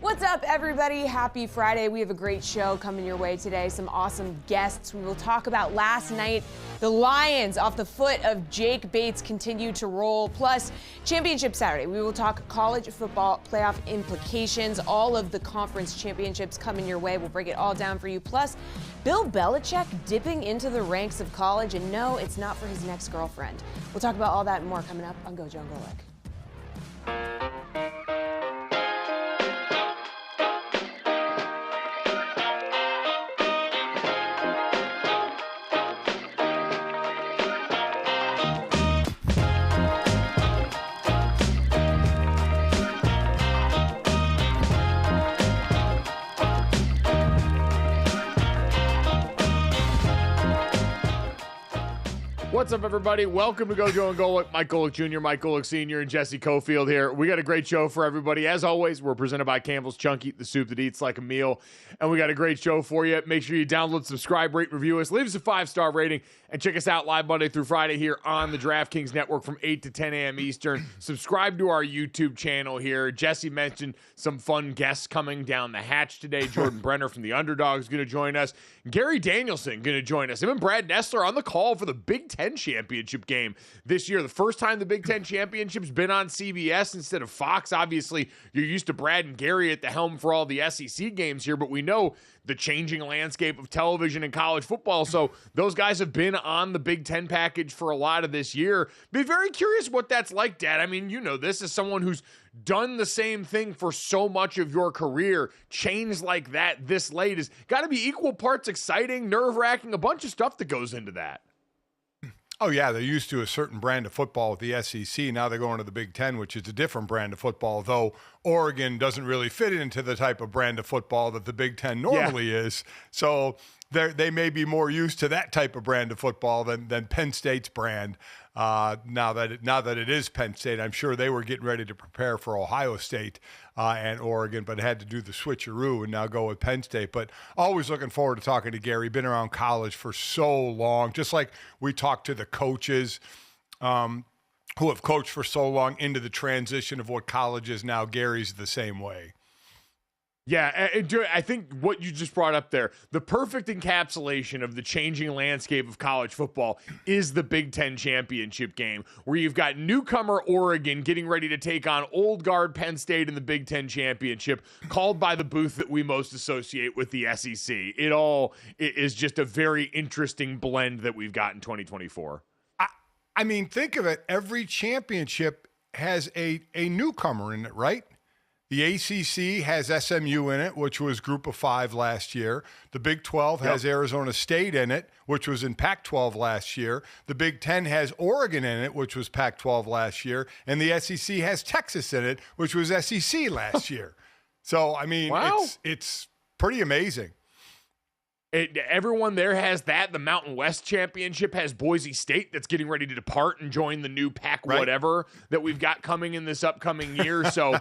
What's up, everybody? Happy Friday. We have a great show coming your way today. Some awesome guests. We will talk about last night. The Lions, off the foot of Jake Bates, continue to roll. Plus, Championship Saturday. We will talk college football playoff implications. All of the conference championships coming your way. We'll break it all down for you. Plus, Bill Belichick dipping into the ranks of college. And no, it's not for his next girlfriend. We'll talk about all that and more coming up on GoJo and Golic. What's up, everybody? Welcome to GoJo and Golic. Mike Golic Jr., Mike Golic Sr., and Jesse Cofield here. We got a great show for everybody. As always, we're presented by Campbell's Chunky, the soup that eats like a meal. And we got a great show for you. Make sure you download, subscribe, rate, review us, leave us a 5-star rating, and check us out live Monday through Friday here on the DraftKings Network from 8 to 10 a.m. Eastern. Subscribe to our YouTube channel here. Jesse mentioned some fun guests coming down the hatch today. Jordan Brener from the Underdog is going to join us. Gary Danielson going to join us. Him and Brad Nessler on the call for the Big Ten Championship game this year. The first time the Big Ten Championship's been on CBS instead of Fox. Obviously, you're used to Brad and Gary at the helm for all the SEC games here, but we know the changing landscape of television and college football. So those guys have been on the Big Ten package for a lot of this year. Be very curious what that's like, Dad. I mean, you know, this is someone who's done the same thing for so much of your career. Change like that this late has got to be equal parts exciting, nerve-wracking, a bunch of stuff that goes into that. Oh, yeah, they're used to a certain brand of football with the SEC. Now they're going to the Big Ten, which is a different brand of football, though Oregon doesn't really fit into the type of brand of football that the Big Ten normally is. So they may be more used to that type of brand of football than Penn State's brand. Now that it is Penn State, I'm sure they were getting ready to prepare for Ohio State and Oregon, but had to do the switcheroo and now go with Penn State. But always looking forward to talking to Gary. Been around college for so long, just like we talked to the coaches who have coached for so long into the transition of what college is now. Gary's the same way. Yeah, I think what you just brought up there, the perfect encapsulation of the changing landscape of college football is the Big Ten Championship game, where you've got newcomer Oregon getting ready to take on old guard Penn State in the Big Ten Championship, called by the booth that we most associate with the SEC. It all is just a very interesting blend that we've got in 2024. I mean, think of it. Every championship has a newcomer in it, right? The ACC has SMU in it, which was Group of 5 last year. The Big 12 has Arizona State in it, which was in Pac-12 last year. The Big 10 has Oregon in it, which was Pac-12 last year. And the SEC has Texas in it, which was SEC last year. So, I mean, it's pretty amazing. Everyone there has that. The Mountain West Championship has Boise State that's getting ready to depart and join the new Pac whatever that we've got coming in this upcoming year. So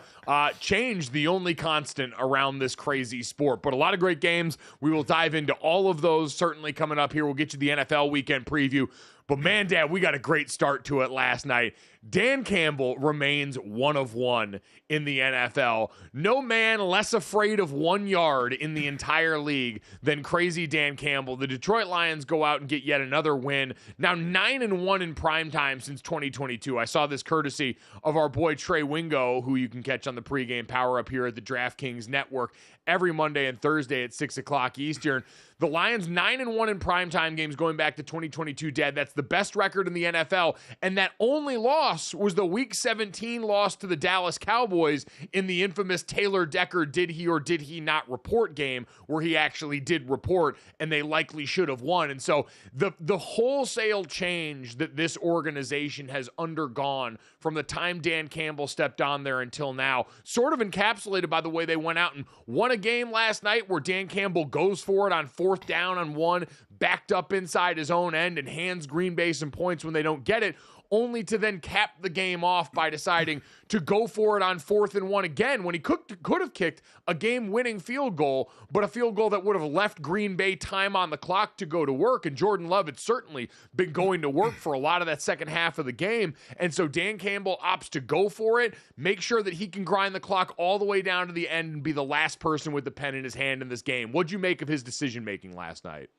change, the only constant around this crazy sport. But a lot of great games. We will dive into all of those certainly coming up here. We'll get you the NFL weekend preview. But man, Dad, we got a great start to it last night. Dan Campbell remains one of one in the NFL. No man less afraid of 1 yard in the entire league than crazy Dan Campbell. The Detroit Lions go out and get yet another win. Now 9-1 in primetime since 2022. I saw this courtesy of our boy Trey Wingo, who you can catch on the pregame power up here at the DraftKings Network every Monday and Thursday at 6 o'clock Eastern. The Lions 9-1 in primetime games going back to 2022, Dad. That's the best record in the NFL. And that only loss loss was the Week 17 loss to the Dallas Cowboys in the infamous Taylor Decker did he or did he not report game, where he actually did report and they likely should have won. And so the wholesale change that this organization has undergone from the time Dan Campbell stepped on there until now, sort of encapsulated by the way they went out and won a game last night where Dan Campbell goes for it on 4th down and 1, backed up inside his own end and hands Green Bay some points when they don't get it, only to then cap the game off by deciding to go for it on 4th and 1 again when he could have kicked a game-winning field goal, but a field goal that would have left Green Bay time on the clock to go to work. And Jordan Love had certainly been going to work for a lot of that second half of the game. And so Dan Campbell opts to go for it, make sure that he can grind the clock all the way down to the end and be the last person with the pen in his hand in this game. What'd you make of his decision-making last night?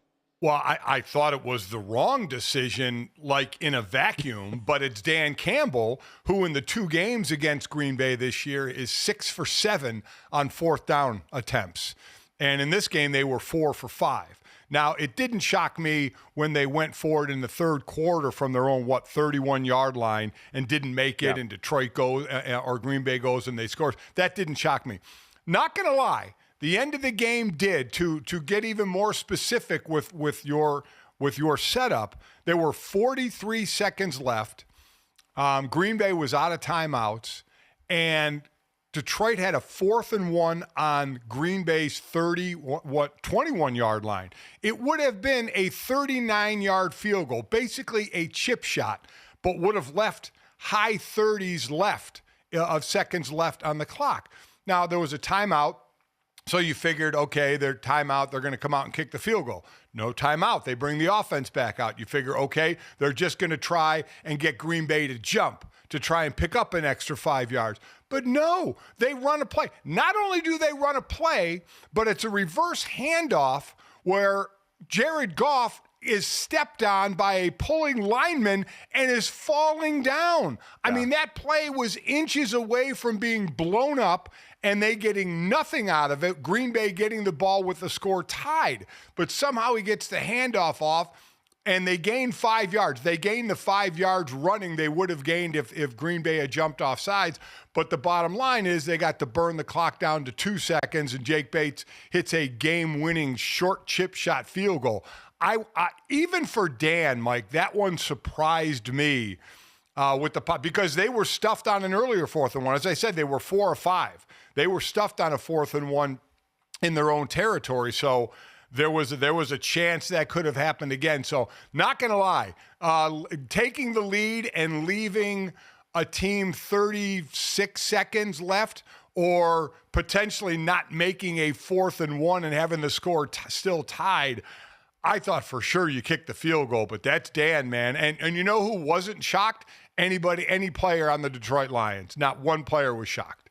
Well, I thought it was the wrong decision, like in a vacuum, but it's Dan Campbell, who in the 2 games against Green Bay this year is 6 for 7 on 4th down attempts. And in this game, they were 4 for 5. Now, it didn't shock me when they went for it in the 3rd quarter from their own, 31-yard line and didn't make it, and Detroit goes, or Green Bay goes and they score. That didn't shock me. Not going to lie. The end of the game did, to get even more specific with your setup, there were 43 seconds left. Green Bay was out of timeouts, and Detroit had a 4th and 1 on Green Bay's 21-yard line. It would have been a 39-yard field goal, basically a chip shot, but would have left high 30s left of seconds left on the clock. Now, there was a timeout. So you figured, okay, they're timeout, they're going to come out and kick the field goal. No timeout. They bring the offense back out. You figure, okay, they're just going to try and get Green Bay to jump to try and pick up an extra 5 yards. But no, they run a play. Not only do they run a play, but it's a reverse handoff where Jared Goff is stepped on by a pulling lineman and is falling down. I mean, that play was inches away from being blown up and they getting nothing out of it. Green Bay getting the ball with the score tied. But somehow he gets the handoff off and they gain 5 yards. They gain the 5 yards running they would have gained if Green Bay had jumped off sides. But the bottom line is they got to burn the clock down to 2 seconds and Jake Bates hits a game-winning short chip shot field goal. I even for Dan, Mike, that one surprised me with the because they were stuffed on an earlier 4th and 1. As I said, they were 4 or 5. They were stuffed on a 4th and 1 in their own territory. So there was a chance that could have happened again. So not going to lie, taking the lead and leaving a team 36 seconds left, or potentially not making a 4th and 1 and having the score still tied. I thought for sure you kicked the field goal, but that's Dan, man. And you know who wasn't shocked? Any player on the Detroit Lions. Not one player was shocked.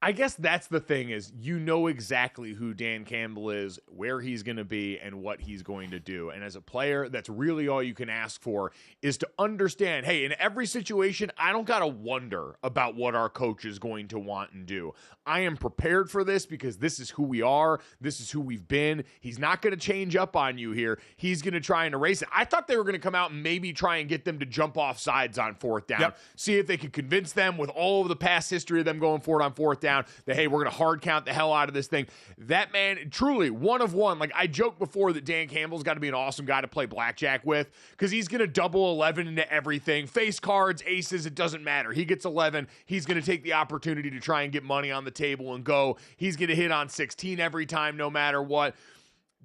I guess that's the thing is you know exactly who Dan Campbell is, where he's going to be, and what he's going to do. And as a player, that's really all you can ask for is to understand, hey, in every situation, I don't got to wonder about what our coach is going to want and do. I am prepared for this because this is who we are. This is who we've been. He's not going to change up on you here. He's going to try and erase it. I thought they were going to come out and maybe try and get them to jump off sides on 4th down. Yep. See if they could convince them with all of the past history of them going for it on 4th down that, hey, we're going to hard count the hell out of this thing. That man, truly, 1 of 1. Like, I joked before that Dan Campbell's got to be an awesome guy to play blackjack with because he's going to double 11 into everything. Face cards, aces, it doesn't matter. He gets 11. He's going to take the opportunity to try and get money on the table and go. He's going to hit on 16 every time, no matter what.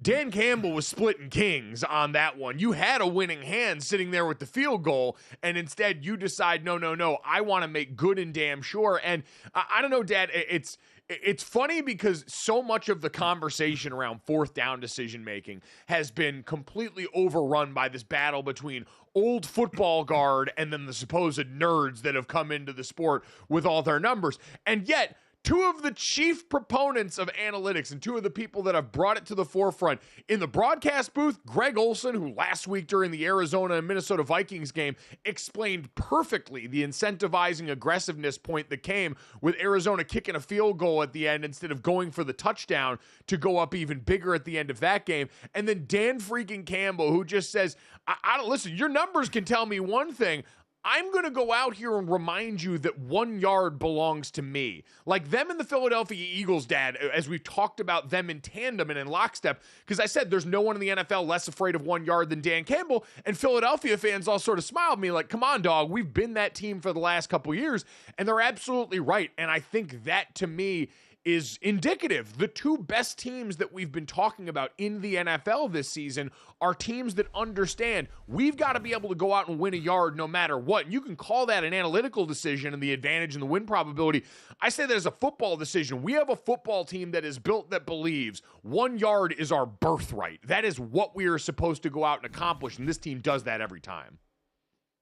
Dan Campbell was splitting kings on that one. You had a winning hand sitting there with the field goal, and instead you decide, no, I want to make good and damn sure. And I don't know, Dad, it's funny because so much of the conversation around 4th down decision-making has been completely overrun by this battle between old football guard and then the supposed nerds that have come into the sport with all their numbers. And yet, 2 of the chief proponents of analytics and 2 of the people that have brought it to the forefront in the broadcast booth, Greg Olson, who last week during the Arizona and Minnesota Vikings game explained perfectly the incentivizing aggressiveness point that came with Arizona kicking a field goal at the end instead of going for the touchdown to go up even bigger at the end of that game. And then Dan freaking Campbell, who just says, I don't listen, your numbers can tell me one thing. I'm going to go out here and remind you that 1 yard belongs to me. Like them and the Philadelphia Eagles, Dad, as we've talked about them in tandem and in lockstep, because I said there's no one in the NFL less afraid of 1 yard than Dan Campbell, and Philadelphia fans all sort of smiled at me like, come on, dog, we've been that team for the last couple years, and they're absolutely right. And I think that, to me, is indicative. The two best teams that we've been talking about in the NFL this season are teams that understand we've got to be able to go out and win a yard no matter what. And you can call that an analytical decision and the advantage and the win probability. I say that as a football decision. We have a football team that is built that believes 1 yard is our birthright. That is what we are supposed to go out and accomplish, and this team does that every time.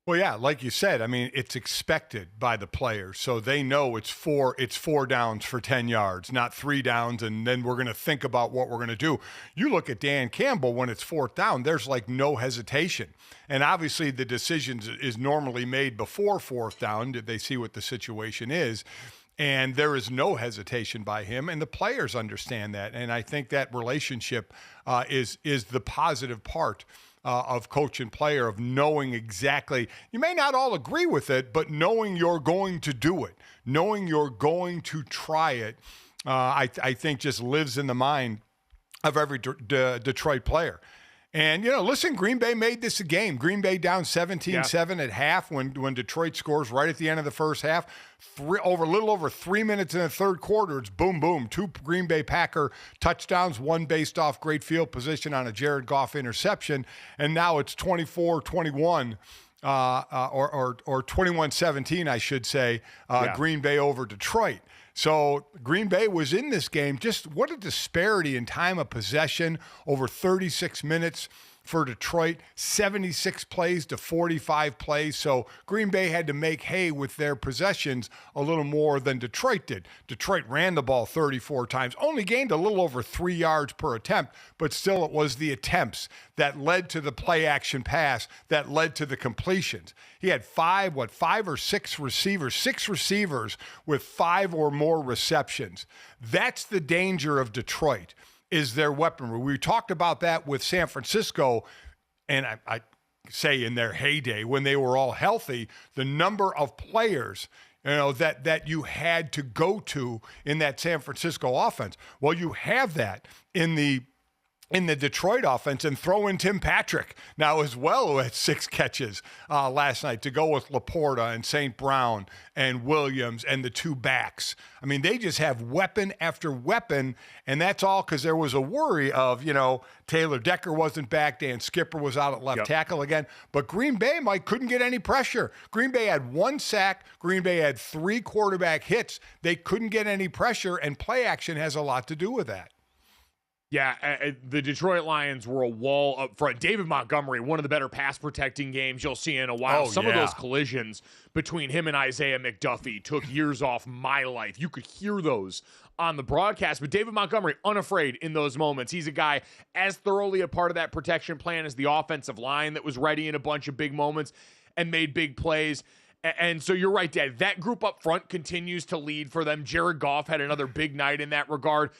Well, yeah, like you said, I mean, it's expected by the players. So they know it's four downs for 10 yards, not 3 downs, and then we're going to think about what we're going to do. You look at Dan Campbell, when it's 4th down, there's like no hesitation. And obviously the decision is normally made before 4th down. They see what the situation is. And there is no hesitation by him, and the players understand that. And I think that relationship is the positive part of coach and player, of knowing exactly, you may not all agree with it, but knowing you're going to do it, knowing you're going to try it, I think just lives in the mind of every Detroit player. And, listen, Green Bay made this a game. Green Bay down 17-7 at half when Detroit scores right at the end of the first half. A little over 3 minutes in the third quarter, it's boom, boom. 2 Green Bay Packer touchdowns, 1 based off great field position on a Jared Goff interception. And now it's 24-21. Or 21-17, I should say, Green Bay over Detroit. So Green Bay was in this game. Just what a disparity in time of possession over 36 minutes for Detroit, 76 plays to 45 plays. So Green Bay had to make hay with their possessions a little more than Detroit did. Detroit ran the ball 34 times, only gained a little over 3 yards per attempt, but still it was the attempts that led to the play action pass that led to the completions. He had 5 or 6 receivers, 6 receivers with 5 or more receptions. That's the danger of Detroit, is their weaponry. We talked about that with San Francisco, and I say in their heyday, when they were all healthy, the number of players that you had to go to in that San Francisco offense. Well, you have that in the Detroit offense, and throw in Tim Patrick now as well, who had 6 catches last night, to go with Laporta and St. Brown and Williams and the 2 backs. I mean, they just have weapon after weapon, and that's all because there was a worry of, Taylor Decker wasn't back, Dan Skipper was out at left tackle again, but Green Bay, Mike, couldn't get any pressure. Green Bay had 1 sack. Green Bay had 3 quarterback hits. They couldn't get any pressure, and play action has a lot to do with that. Yeah, the Detroit Lions were a wall up front. David Montgomery, one of the better pass protecting games you'll see in a while. Some of those collisions between him and Isaiah McDuffie took years off my life. You could hear those on the broadcast, but David Montgomery, unafraid in those moments. He's a guy as thoroughly a part of that protection plan as the offensive line that was ready in a bunch of big moments and made big plays. And so you're right, Dad. That group up front continues to lead for them. Jared Goff had another big night in that regard.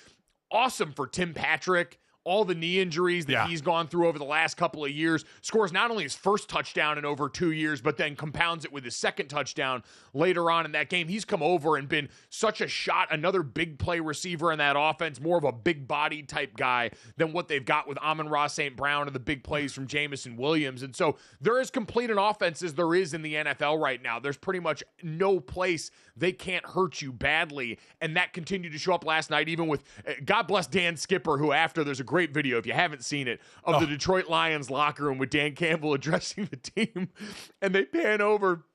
Awesome for Tim Patrick. All the knee injuries that he's gone through over the last couple of years, scores not only his first touchdown in over 2 years, but then compounds it with his second touchdown later on in that game. He's come over and been such a shot, another big play receiver in that offense, more of a big body type guy than what they've got with Amon-Ra St. Brown and the big plays from Jamison Williams. And so they're as complete an offense as there is in the NFL right now. There's pretty much no place they can't hurt you badly. And that continued to show up last night, even with, God bless Dan Skipper, who after, there's a great video, if you haven't seen it, of the Detroit Lions locker room with Dan Campbell addressing the team. And they pan over,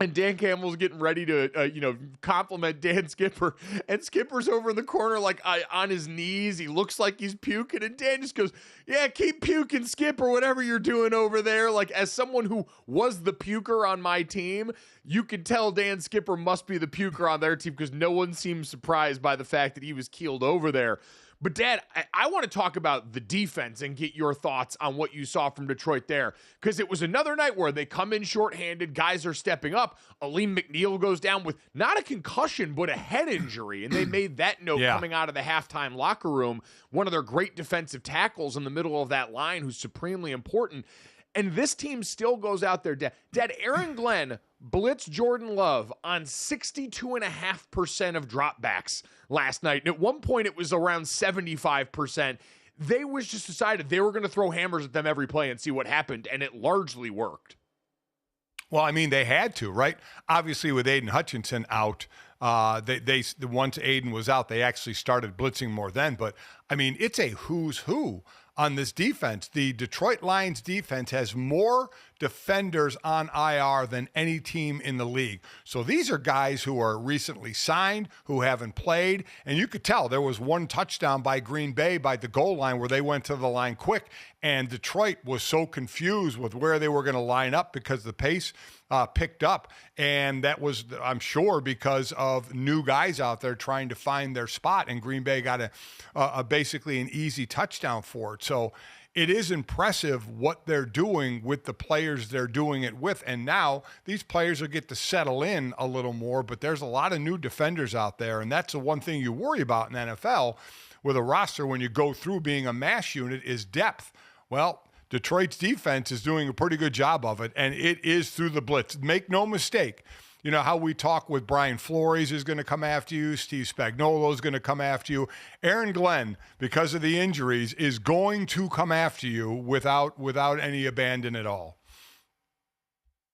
and Dan Campbell's getting ready to, compliment Dan Skipper. And Skipper's over in the corner, like on his knees. He looks like he's puking. And Dan just goes, yeah, keep puking, Skipper, whatever you're doing over there. Like, as someone who was the puker on my team, you could tell Dan Skipper must be the puker on their team, because no one seems surprised by the fact that he was keeled over there. But, Dad, I want to talk about the defense and get your thoughts on what you saw from Detroit there, because it was another night where they come in shorthanded, guys are stepping up. Aleem McNeil goes down with not a concussion, but a head injury, and they made that note coming out of the halftime locker room. One of their great defensive tackles in the middle of that line, who's supremely important. And this team still goes out there. Dad, Aaron Glenn blitzed Jordan Love on 62.5% of dropbacks last night. And at one point, it was around 75%. They was just decided they were going to throw hammers at them every play and see what happened, and it largely worked. Well, I mean, they had to, right? Obviously, with Aiden Hutchinson out, once Aiden was out, they actually started blitzing more then. But, I mean, it's a who's who on this defense. The Detroit Lions defense has more defenders on IR than any team in the league. So these are guys who are recently signed, who haven't played. And you could tell there was one touchdown by Green Bay by the goal line where they went to the line quick. And Detroit was so confused with where they were going to line up because the pace picked up. And that was, I'm sure, because of new guys out there trying to find their spot. And Green Bay got basically an easy touchdown for it. So it is impressive what they're doing with the players they're doing it with. And now these players will get to settle in a little more, but there's a lot of new defenders out there. And that's the one thing you worry about in NFL with a roster when you go through being a mass unit is depth. Well, Detroit's defense is doing a pretty good job of it, and it is through the blitz. Make no mistake. You know how we talk with Brian Flores is going to come after you, Steve Spagnuolo is going to come after you. Aaron Glenn, because of the injuries, is going to come after you without any abandon at all.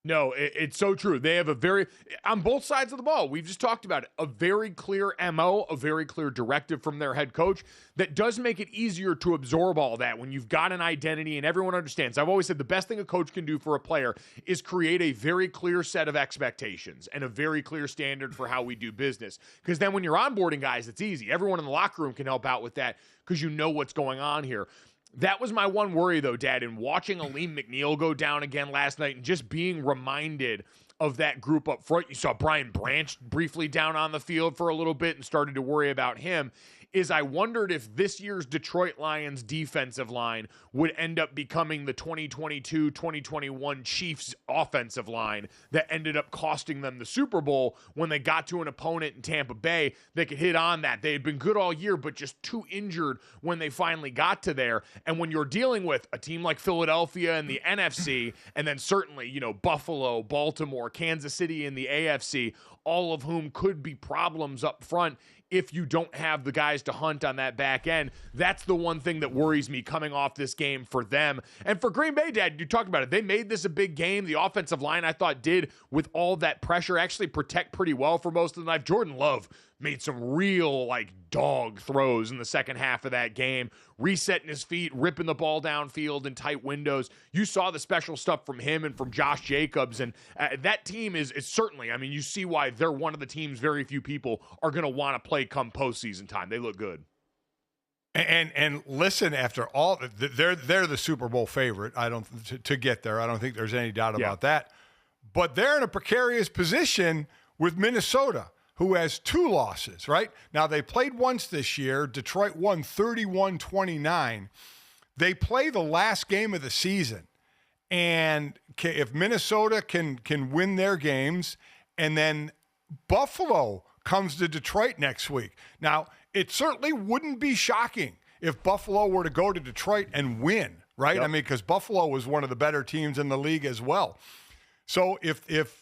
No, it's so true. They have on both sides of the ball, we've just talked about it, a very clear MO, a very clear directive from their head coach that does make it easier to absorb all that when you've got an identity and everyone understands. I've always said the best thing a coach can do for a player is create a very clear set of expectations and a very clear standard for how we do business. Because then when you're onboarding guys, it's easy. Everyone in the locker room can help out with that because you know what's going on here. That was my one worry, though, Dad, in watching Aleem McNeil go down again last night and just being reminded of that group up front. You saw Brian Branch briefly down on the field for a little bit and started to worry about him. Is I wondered if this year's Detroit Lions defensive line would end up becoming the 2022-2021 Chiefs offensive line that ended up costing them the Super Bowl when they got to an opponent in Tampa Bay that could hit on that. They had been good all year, but just too injured when they finally got to there. And when you're dealing with a team like Philadelphia in the NFC, and then certainly, Buffalo, Baltimore, Kansas City in the AFC, all of whom could be problems up front if you don't have the guys to hunt on that back end. That's the one thing that worries me coming off this game for them. And for Green Bay, Dad, you talked about it. They made this a big game. The offensive line, I thought, did, with all that pressure, actually protect pretty well for most of the night. Jordan Love made some real, dog throws in the second half of that game, resetting his feet, ripping the ball downfield in tight windows. You saw the special stuff from him and from Josh Jacobs, and that team is certainly, you see why they're one of the teams very few people are going to want to play come postseason time. They look good. And listen, after all, they're the Super Bowl favorite. To get there. I don't think there's any doubt about that. But they're in a precarious position with Minnesota, who has 2 losses, right? Now, they played once this year. Detroit won 31-29. They play the last game of the season. And if Minnesota can win their games, and then Buffalo comes to Detroit next week. Now, it certainly wouldn't be shocking if Buffalo were to go to Detroit and win, right? Yep. Because Buffalo was one of the better teams in the league as well. So if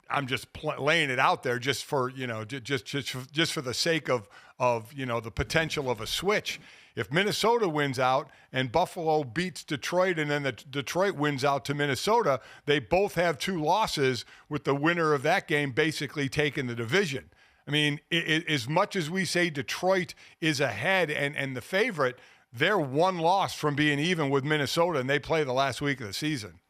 I'm just laying it out there just for, just for the sake of the potential of a switch. If Minnesota wins out and Buffalo beats Detroit and then Detroit wins out to Minnesota, they both have 2 losses with the winner of that game basically taking the division. As much as we say Detroit is ahead and the favorite, they're 1 loss from being even with Minnesota, and they play the last week of the season.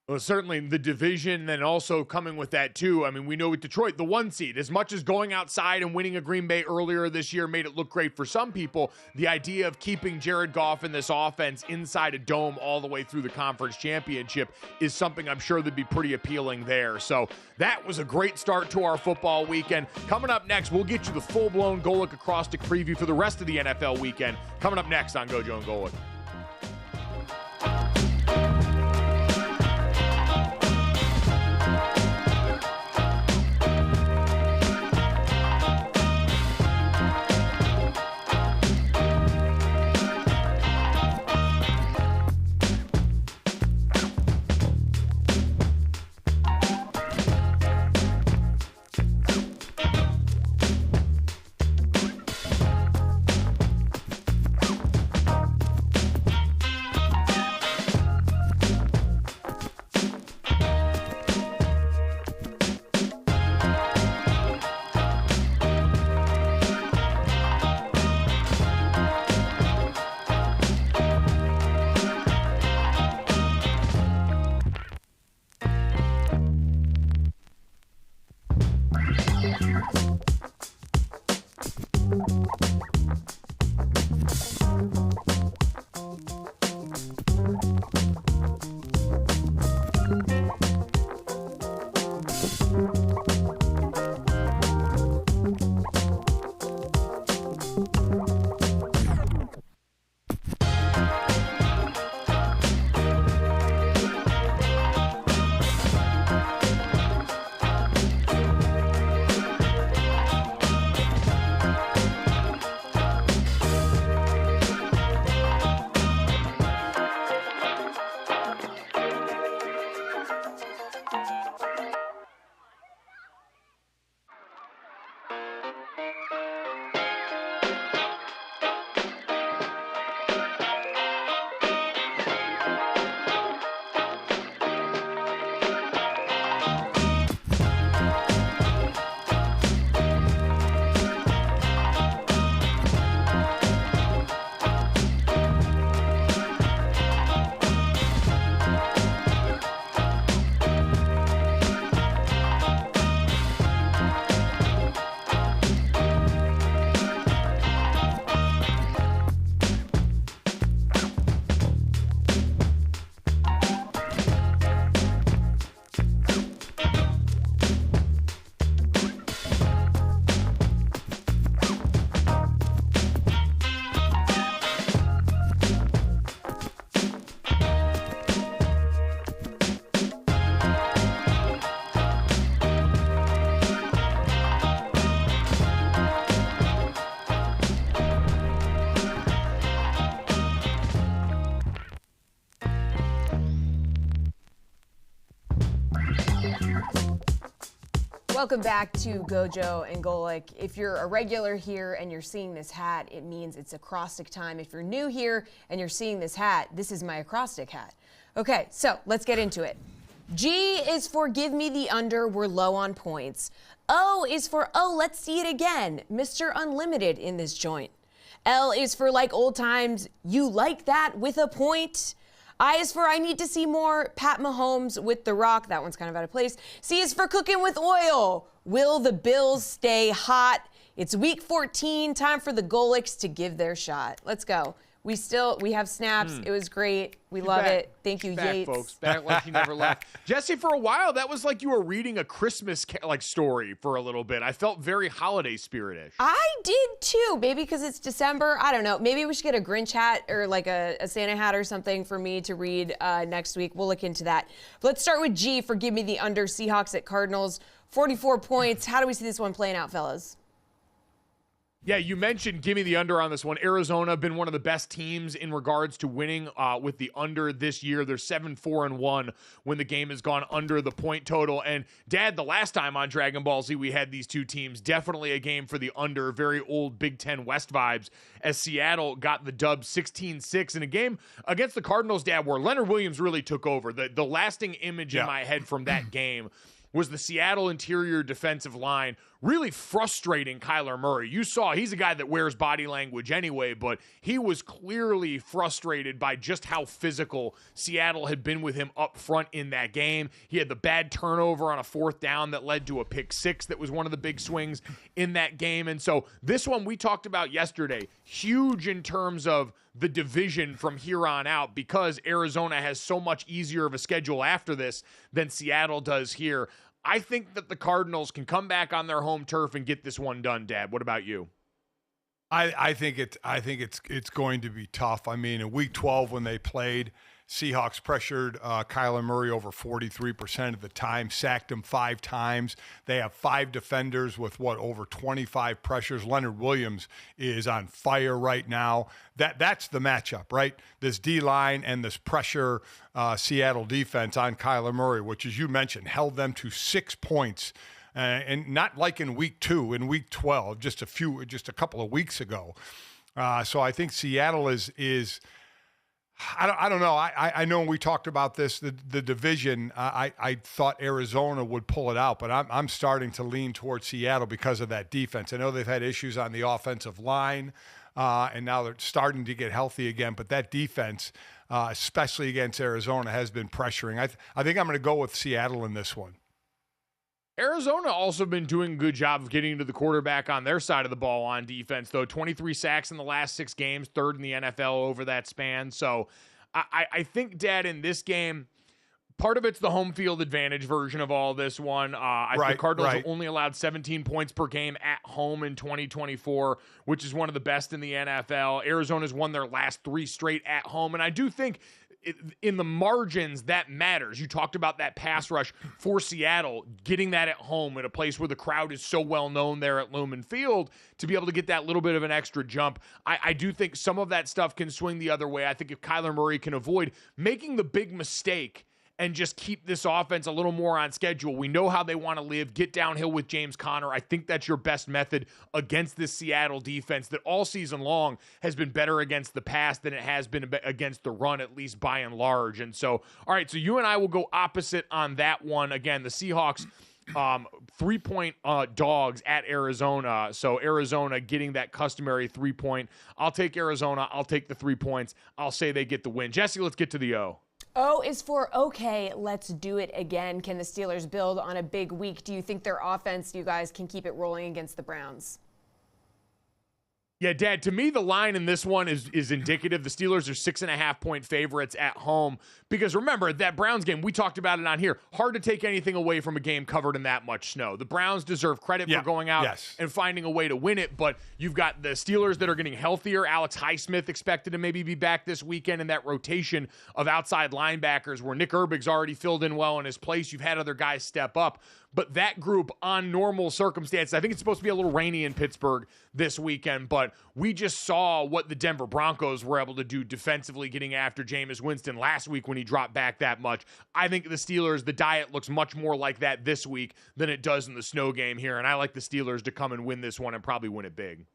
Well, certainly the division, and also coming with that too. We know with Detroit, the 1 seed, as much as going outside and winning a Green Bay earlier this year made it look great for some people, the idea of keeping Jared Goff in this offense inside a dome all the way through the conference championship is something I'm sure that'd be pretty appealing there. So that was a great start to our football weekend. Coming up next, we'll get you the full-blown Golic Acrostic preview for the rest of the NFL weekend. Coming up next on GoJo and Golic. Welcome back to GoJo and Golic. If you're a regular here and you're seeing this hat, it means it's acrostic time. If you're new here and you're seeing this hat, this is my acrostic hat. Okay, so let's get into it. G is for give me the under, we're low on points. O is for, oh, let's see it again, Mr. Unlimited in this joint. L is for like old times, you like that with a point. I is for I need to see more Pat Mahomes with The Rock. That one's kind of out of place. C is for cooking with oil. Will the Bills stay hot? It's week 14, time for the Golics to give their shot. Let's go. We have snaps. It was great. We love it. Thank you, back, Yates. Folks. Back like he never left. Jesse, for a while, that was like you were reading a Christmas story for a little bit. I felt very holiday spirit-ish. I did too. Maybe because it's December. I don't know. Maybe we should get a Grinch hat or like a Santa hat or something for me to read next week. We'll look into that. But let's start with G for give me the under. Seahawks at Cardinals. 44 points. How do we see this one playing out, fellas? Yeah, you mentioned give me the under on this one. Arizona been one of the best teams in regards to winning with the under this year. They're 7-4-1 when the game has gone under the point total. And Dad, the last time on Dragon Ball Z we had these two teams, definitely a game for the under. Very old Big Ten West vibes as Seattle got the dub 16-6 in a game against the Cardinals, Dad, where Leonard Williams really took over. The lasting image in my head from that game was the Seattle interior defensive line really frustrating Kyler Murray. You saw he's a guy that wears body language anyway, but he was clearly frustrated by just how physical Seattle had been with him up front in that game. He had the bad turnover on a fourth down that led to a pick six that was one of the big swings in that game. And so this one we talked about yesterday, huge in terms of the division from here on out because Arizona has so much easier of a schedule after this than Seattle does here. I think that the Cardinals can come back on their home turf and get this one done, Dad. What about you? I think it's going to be tough. I mean, in week 12 when they played, Seahawks pressured Kyler Murray over 43% of the time, sacked him 5 times. They have 5 defenders with over 25 pressures. Leonard Williams is on fire right now. That's the matchup, right? This D-line and this pressure Seattle defense on Kyler Murray, which, as you mentioned, held them to 6 points. And not like in week 2, in week 12, just a couple of weeks ago. So I think Seattle is I don't know. I know when we talked about this, the division, I thought Arizona would pull it out, but I'm starting to lean towards Seattle because of that defense. I know they've had issues on the offensive line, and now they're starting to get healthy again, but that defense, especially against Arizona, has been pressuring. I think I'm going to go with Seattle in this one. Arizona also been doing a good job of getting to the quarterback on their side of the ball on defense, though. 23 sacks in the last 6 games, 3rd in the NFL over that span. So I think, Dad, in this game, part of it's the home field advantage version of all this one. The Cardinals have only allowed 17 points per game at home in 2024, which is one of the best in the NFL. Arizona's won their last 3 straight at home, and I do think in the margins, that matters. You talked about that pass rush for Seattle, getting that at home in a place where the crowd is so well known there at Lumen Field to be able to get that little bit of an extra jump. I do think some of that stuff can swing the other way. I think if Kyler Murray can avoid making the big mistake and just keep this offense a little more on schedule. We know how they want to live. Get downhill with James Conner. I think that's your best method against this Seattle defense that all season long has been better against the pass than it has been against the run, at least by and large. And so, all right, so you and I will go opposite on that one. Again, the Seahawks 3-point dogs at Arizona. So Arizona getting that customary 3-point. I'll take Arizona. I'll take the 3 points. I'll say they get the win. Jesse, let's get to the O. O is for okay, let's do it again. Can the Steelers build on a big week? Do you think their offense, you guys, can keep it rolling against the Browns? Yeah, Dad, to me, the line in this one is indicative. The Steelers are 6.5-point favorites at home because remember, that Browns game, we talked about it on here, hard to take anything away from a game covered in that much snow. The Browns deserve credit for going out and finding a way to win it, but you've got the Steelers that are getting healthier. Alex Highsmith expected to maybe be back this weekend in that rotation of outside linebackers where Nick Herbig's already filled in well in his place. You've had other guys step up. But that group on normal circumstances, I think it's supposed to be a little rainy in Pittsburgh this weekend, but but we just saw what the Denver Broncos were able to do defensively getting after Jameis Winston last week when he dropped back that much. I think the Steelers, the diet looks much more like that this week than it does in the snow game here, and I like the Steelers to come and win this one and probably win it big.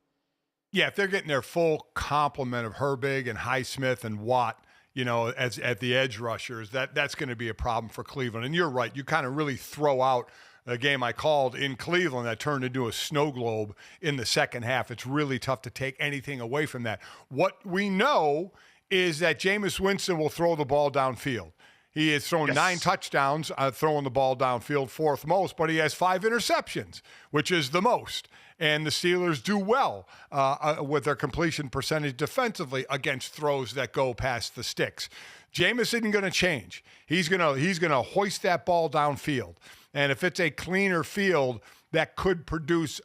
Yeah, if they're getting their full complement of Herbig and Highsmith and Watt, as at the edge rushers, that's going to be a problem for Cleveland. And you're right, you kind of really throw out a game I called in Cleveland that turned into a snow globe in the second half. It's really tough to take anything away from that. What we know is that Jameis Winston will throw the ball downfield. He has thrown 9 touchdowns, throwing the ball downfield, 4th most, but he has 5 interceptions, which is the most. And the Steelers do well with their completion percentage defensively against throws that go past the sticks. Jameis isn't going to change. He's going to hoist that ball downfield. And if it's a cleaner field, that could produce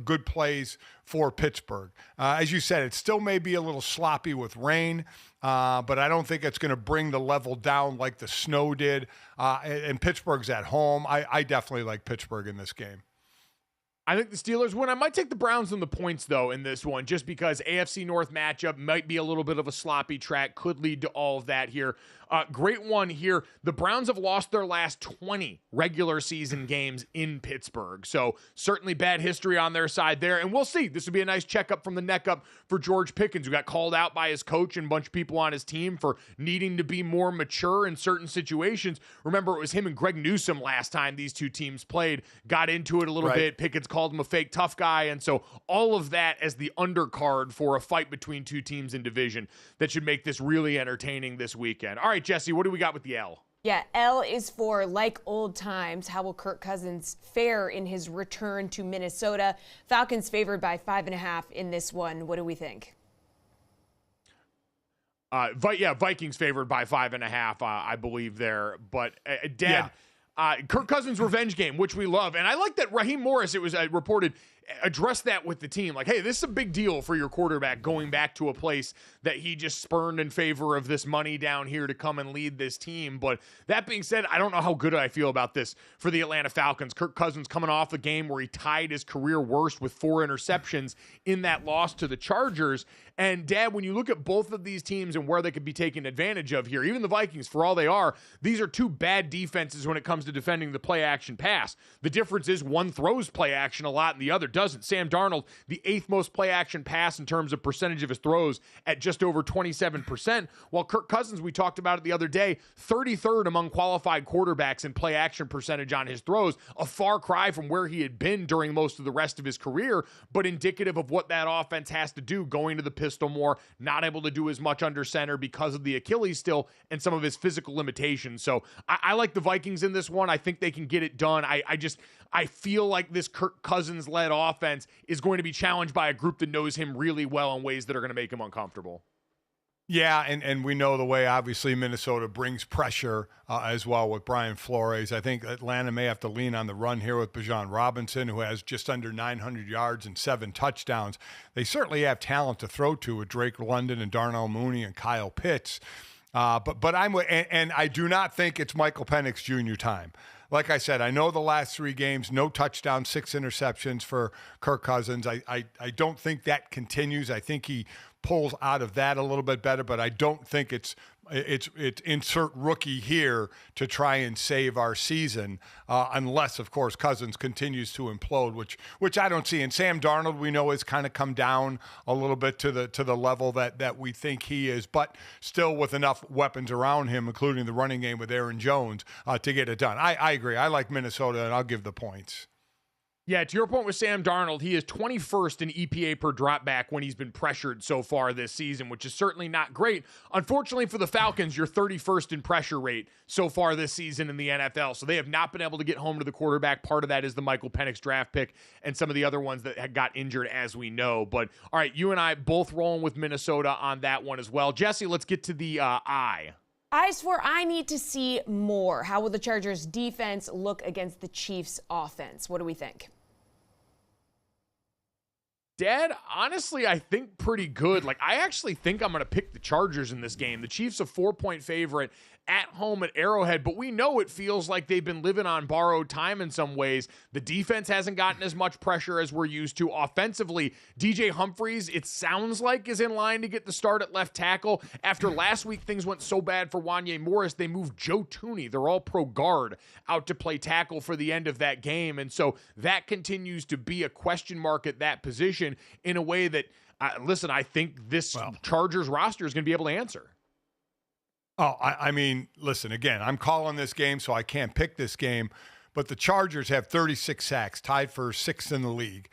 good plays for Pittsburgh. As you said, it still may be a little sloppy with rain, but I don't think it's going to bring the level down like the snow did. And Pittsburgh's at home. I definitely like Pittsburgh in this game. I think the Steelers win. I might take the Browns on the points, though, in this one, just because AFC North matchup might be a little bit of a sloppy track, could lead to all of that here. Great one here. The Browns have lost their last 20 regular season games in Pittsburgh, so certainly bad history on their side there, and we'll see. This would be a nice checkup from the neck up for George Pickens, who got called out by his coach and a bunch of people on his team for needing to be more mature in certain situations. Remember, it was him and Greg Newsome last time these two teams played, got into it a little bit. Pickens called him a fake tough guy, and so all of that as the undercard for a fight between two teams in division that should make this really entertaining this weekend. All right, Jesse, what do we got with the L? Yeah, L is for like old times. How will Kirk Cousins fare in his return to Minnesota? Falcons favored by 5.5 in this one. What do we think? Vikings favored by 5.5, I believe there. But Kirk Cousins' revenge game, which we love. And I like that Raheem Morris, it was reported, addressed that with the team. Like, hey, this is a big deal for your quarterback going back to a place that he just spurned in favor of this money down here to come and lead this team. But that being said, I don't know how good I feel about this for the Atlanta Falcons. Kirk Cousins coming off a game where he tied his career worst with 4 interceptions in that loss to the Chargers. And, Dad, when you look at both of these teams and where they could be taken advantage of here, even the Vikings, for all they are, these are two bad defenses when it comes to defending the play-action pass. The difference is one throws play-action a lot and the other doesn't. Sam Darnold, the 8th most play-action pass in terms of percentage of his throws at just over 27%, while Kirk Cousins, we talked about it the other day, 33rd among qualified quarterbacks in play-action percentage on his throws, a far cry from where he had been during most of the rest of his career, but indicative of what that offense has to do going to the pistol more, not able to do as much under center because of the Achilles still and some of his physical limitations. So I like the Vikings in this one. I think they can get it done. I feel like this Kirk Cousins-led offense is going to be challenged by a group that knows him really well in ways that are going to make him uncomfortable. Yeah, and we know the way, obviously, Minnesota brings pressure as well with Brian Flores. I think Atlanta may have to lean on the run here with Bijan Robinson, who has just under 900 yards and 7 touchdowns. They certainly have talent to throw to with Drake London and Darnell Mooney and Kyle Pitts. But I do not think it's Michael Penix Jr. time. Like I said, I know the last 3 games, no touchdowns, 6 interceptions for Kirk Cousins. I don't think that continues. I think he pulls out of that a little bit better, but I don't think it's insert rookie here to try and save our season, unless, of course, Cousins continues to implode, which I don't see. And Sam Darnold, we know, has kind of come down a little bit to the level that we think he is, but still with enough weapons around him, including the running game with Aaron Jones, to get it done. I agree. I like Minnesota, and I'll give the points. Yeah, to your point with Sam Darnold, he is 21st in EPA per dropback when he's been pressured so far this season, which is certainly not great. Unfortunately for the Falcons, you're 31st in pressure rate so far this season in the NFL, so they have not been able to get home to the quarterback. Part of that is the Michael Penix draft pick and some of the other ones that had got injured, as we know. But, all right, you and I both rolling with Minnesota on that one as well. Jesse, let's get to the I. Eyes for I need to see more. How will the Chargers defense look against the Chiefs offense? What do we think? Dad, honestly, I think pretty good. Like, I actually think I'm going to pick the Chargers in this game. The Chiefs a 4-point favorite at home at Arrowhead, but we know it feels like they've been living on borrowed time in some ways. The defense hasn't gotten as much pressure as we're used to. Offensively, DJ Humphries, it sounds like, is in line to get the start at left tackle. After last week, things went so bad for Wanye Morris, they moved Joe Tooney, their all-pro guard, out to play tackle for the end of that game. And so that continues to be a question mark at that position in a way that, listen, I think this Chargers roster is going to be able to answer. Oh, I mean, listen, again, I'm calling this game, so I can't pick this game, but the Chargers have 36 sacks, tied for sixth in the league.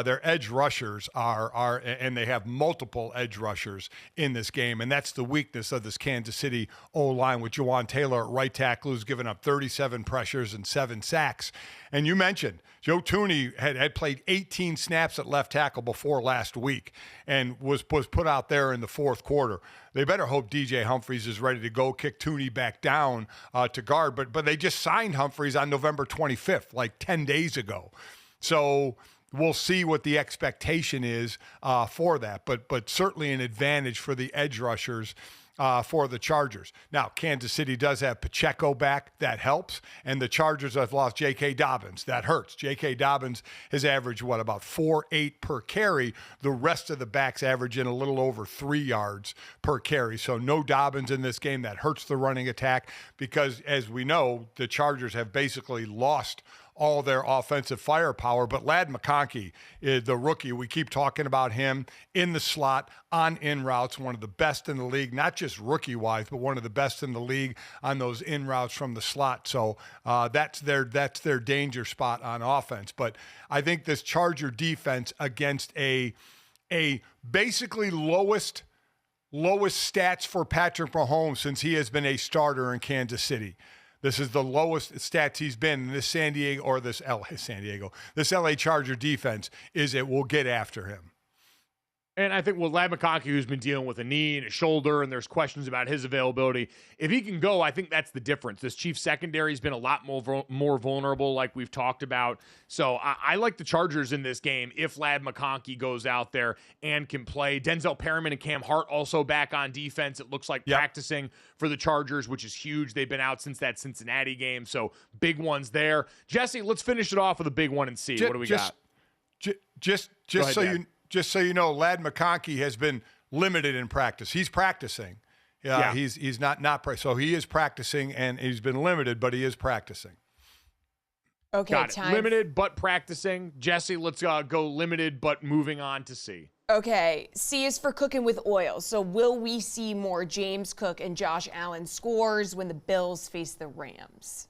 Their edge rushers are, and they have multiple edge rushers in this game, and that's the weakness of this Kansas City O-line with Jawan Taylor at right tackle, who's given up 37 pressures and 7 sacks. And you mentioned Joe Tooney had played 18 snaps at left tackle before last week and was put out there in the fourth quarter. They better hope DJ Humphries is ready to go, kick Tooney back down to guard. But they just signed Humphries on November 25th, like 10 days ago. So we'll see what the expectation is for that. But certainly an advantage for the edge rushers for the Chargers. Now, Kansas City does have Pacheco back. That helps. And the Chargers have lost J.K. Dobbins. That hurts. J.K. Dobbins has averaged, about 4.8 per carry. The rest of the backs average in a little over 3 yards per carry. So no Dobbins in this game. That hurts the running attack because, as we know, the Chargers have basically lost all their offensive firepower. But Ladd McConkey, the rookie, we keep talking about him in the slot on in routes, one of the best in the league, not just rookie-wise, but one of the best in the league on those in routes from the slot. So that's their danger spot on offense. But I think this Charger defense against a basically lowest stats for Patrick Mahomes since he has been a starter in Kansas City. This is the lowest stats he's been in this this LA Charger defense it will get after him. And I think Ladd McConkey, who's been dealing with a knee and a shoulder, and there's questions about his availability, if he can go, I think that's the difference. This Chiefs secondary has been a lot more vulnerable, like we've talked about. So I like the Chargers in this game if Ladd McConkey goes out there and can play. Denzel Perryman and Cam Hart also back on defense. It looks like practicing for the Chargers, which is huge. They've been out since that Cincinnati game, so big ones there. Jesse, let's finish it off with a big one and see. What do we got? Just so you know, Ladd McConkey has been limited in practice. He's practicing. He's not so he is practicing and he's been limited, but he is practicing. Okay, got it. Limited but practicing. Jesse, let's go limited but moving on to C. Okay, C is for cooking with oil. So will we see more James Cook and Josh Allen scores when the Bills face the Rams?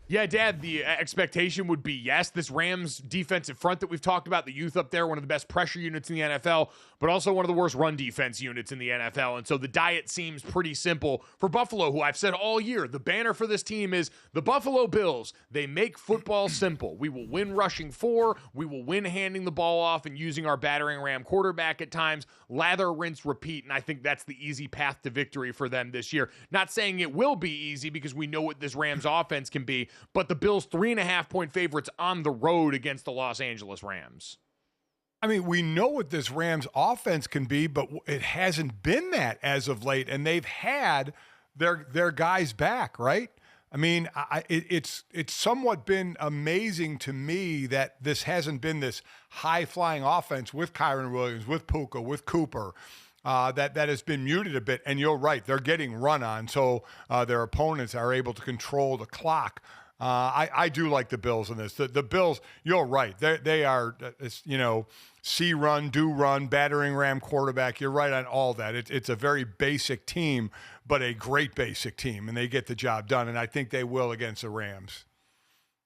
Yeah, Dad, the expectation would be yes. This Rams defensive front that we've talked about, the youth up there, one of the best pressure units in the NFL, but also one of the worst run defense units in the NFL. And so the diet seems pretty simple for Buffalo, who I've said all year, the banner for this team is the Buffalo Bills. They make football simple. We will win rushing 4. We will win handing the ball off and using our battering ram quarterback at times. Lather, rinse, repeat. And I think that's the easy path to victory for them this year. Not saying it will be easy because we know what this Rams offense can be, but the Bills 3.5-point favorites on the road against the Los Angeles Rams. I mean, we know what this Rams offense can be, but it hasn't been that as of late, and they've had their guys back, right? I mean, it's somewhat been amazing to me that this hasn't been this high-flying offense with Kyren Williams, with Puka, with Cooper, that has been muted a bit. And you're right, they're getting run on, so their opponents are able to control the clock. I do like the Bills in this. The Bills, you're right. They are, see run, do run, battering ram quarterback. You're right on all that. It's a very basic team, but a great basic team, and they get the job done. And I think they will against the Rams.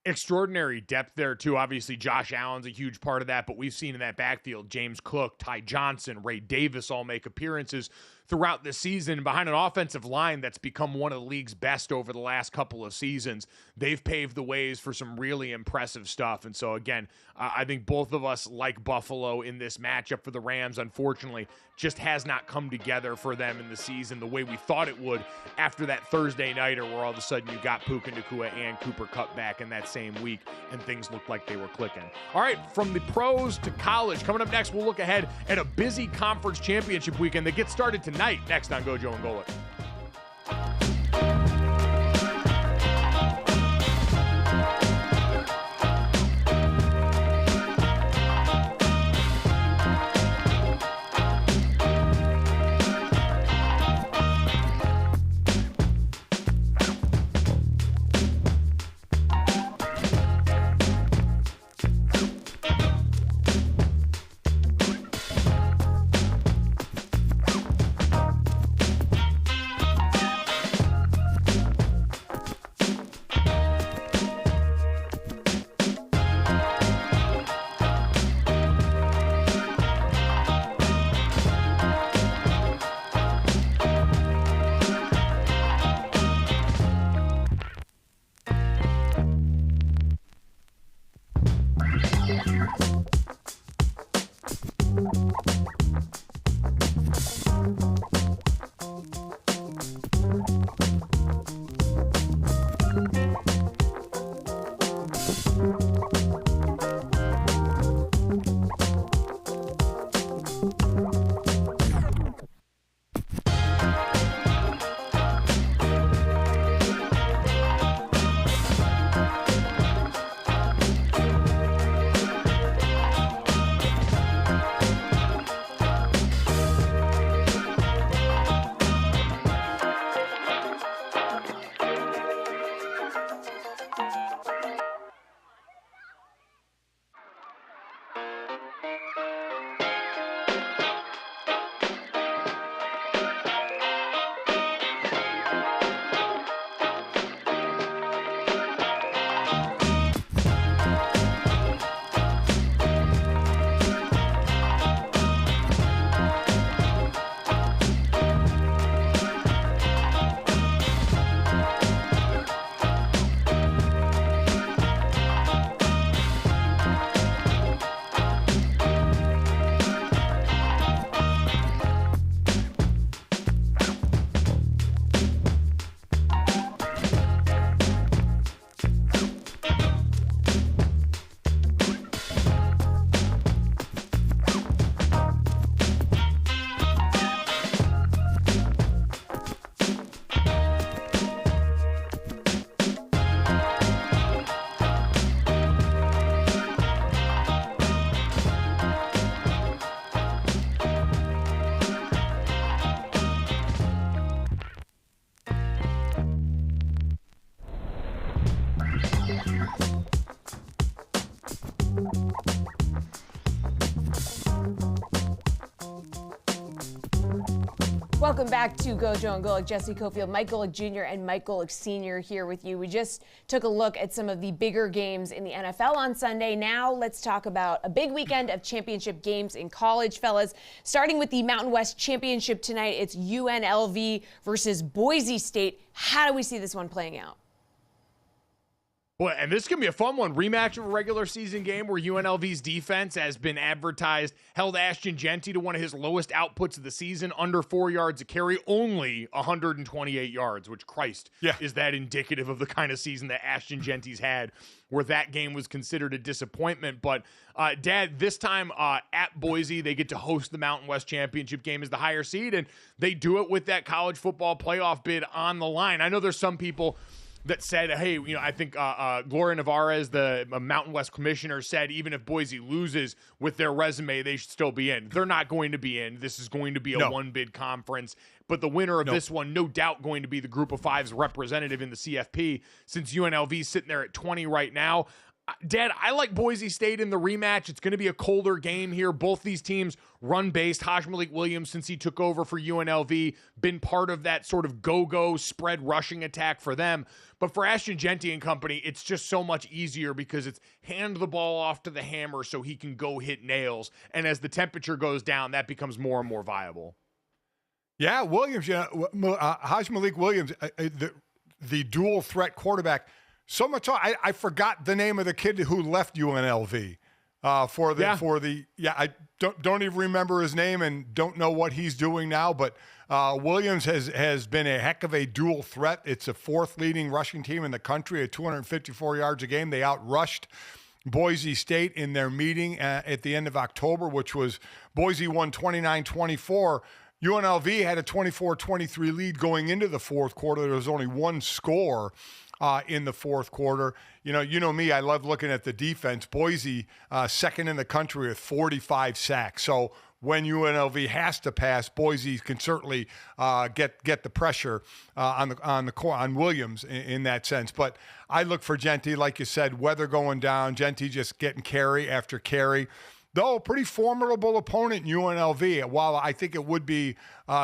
Extraordinary depth there, too. Obviously, Josh Allen's a huge part of that, but we've seen in that backfield, James Cook, Ty Johnson, Ray Davis all make appearances throughout the season behind an offensive line that's become one of the league's best over the last couple of seasons. They've paved the ways for some really impressive stuff. And so, again, I think both of us like Buffalo in this matchup for the Rams. Unfortunately, just has not come together for them in the season the way we thought it would after that Thursday nighter where all of a sudden you got Puka Nacua and Cooper Kupp back in that same week and things looked like they were clicking. All right, from the pros to college. Coming up next, we'll look ahead at a busy conference championship weekend that gets started tonight next on GoJo and Golic. Welcome back to GoJo and Golic. Jesse Cofield, Mike Golic Jr. and Mike Golic Sr. here with you. We just took a look at some of the bigger games in the NFL on Sunday. Now let's talk about a big weekend of championship games in college, fellas. Starting with the Mountain West Championship tonight, it's UNLV versus Boise State. How do we see this one playing out? Well, and this is going to be a fun one. Rematch of a regular season game where UNLV's defense has been advertised, held Ashton Jeanty to one of his lowest outputs of the season, under 4 yards a carry, only 128 yards, which, Christ, is that indicative of the kind of season that Ashton Jeanty's had, where that game was considered a disappointment. But, Dad, this time at Boise, they get to host the Mountain West Championship game as the higher seed, and they do it with that college football playoff bid on the line. I know there's some people that said, hey, you know, I think Gloria Navarez, the Mountain West commissioner, said even if Boise loses with their resume, they should still be in. They're not going to be in. This is going to be a one-bid conference. But the winner of this one, no doubt going to be the Group of Five's representative in the CFP, since UNLV's sitting there at 20 right now. Dad, I like Boise State in the rematch. It's going to be a colder game here. Both these teams run-based. Haj Malik Williams, since he took over for UNLV, been part of that sort of go-go spread rushing attack for them. But for Ashton Jeanty and company, it's just so much easier because it's hand the ball off to the hammer so he can go hit nails. And as the temperature goes down, that becomes more and more viable. Yeah, Williams, Haj Malik Williams, the dual threat quarterback. So much so, I forgot the name of the kid who left UNLV I don't even remember his name and don't know what he's doing now. But Williams has been a heck of a dual threat. It's a fourth leading rushing team in the country at 254 yards a game. They outrushed Boise State in their meeting at the end of October, which was Boise won 29-24. UNLV had a 24-23 lead going into the fourth quarter. There was only one score in the fourth quarter. You know me, I love looking at the defense. Boise, second in the country with 45 sacks. So when UNLV has to pass, Boise can certainly get the pressure on Williams in that sense. But I look for Genty, like you said, weather going down, Genty just getting carry after carry. Though a pretty formidable opponent in UNLV. While I think it would be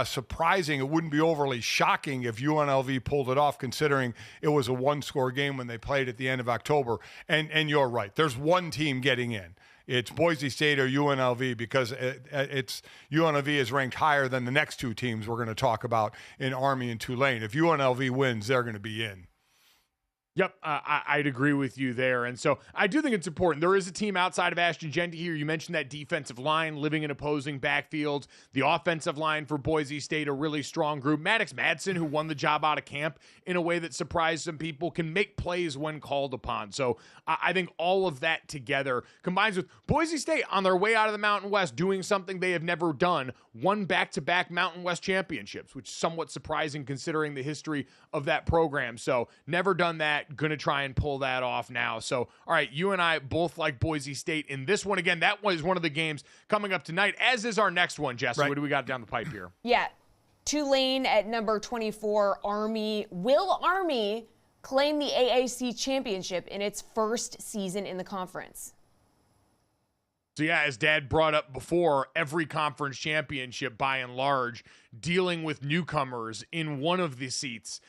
surprising, it wouldn't be overly shocking if UNLV pulled it off, considering it was a one-score game when they played at the end of October. And you're right. There's one team getting in. It's Boise State or UNLV, because it's UNLV is ranked higher than the next two teams we're going to talk about in Army and Tulane. If UNLV wins, they're going to be in. Yep, I'd agree with you there. And so I do think it's important. There is a team outside of Ashton Genty here. You mentioned that defensive line living in opposing backfields. The offensive line for Boise State, a really strong group. Maddox Madsen, who won the job out of camp in a way that surprised some people, can make plays when called upon. So I think all of that together combines with Boise State on their way out of the Mountain West doing something they have never done, won back-to-back Mountain West championships, which is somewhat surprising considering the history of that program. So never done that. Going to try and pull that off now. So, all right, you and I both like Boise State in this one. Again, that was one of the games coming up tonight, as is our next one, Jesse. Right. What do we got down the pipe here? Yeah, Tulane at number 24, Army. Will Army claim the AAC championship in its first season in the conference? So, yeah, as Dad brought up before, every conference championship, by and large, dealing with newcomers in one of the seats.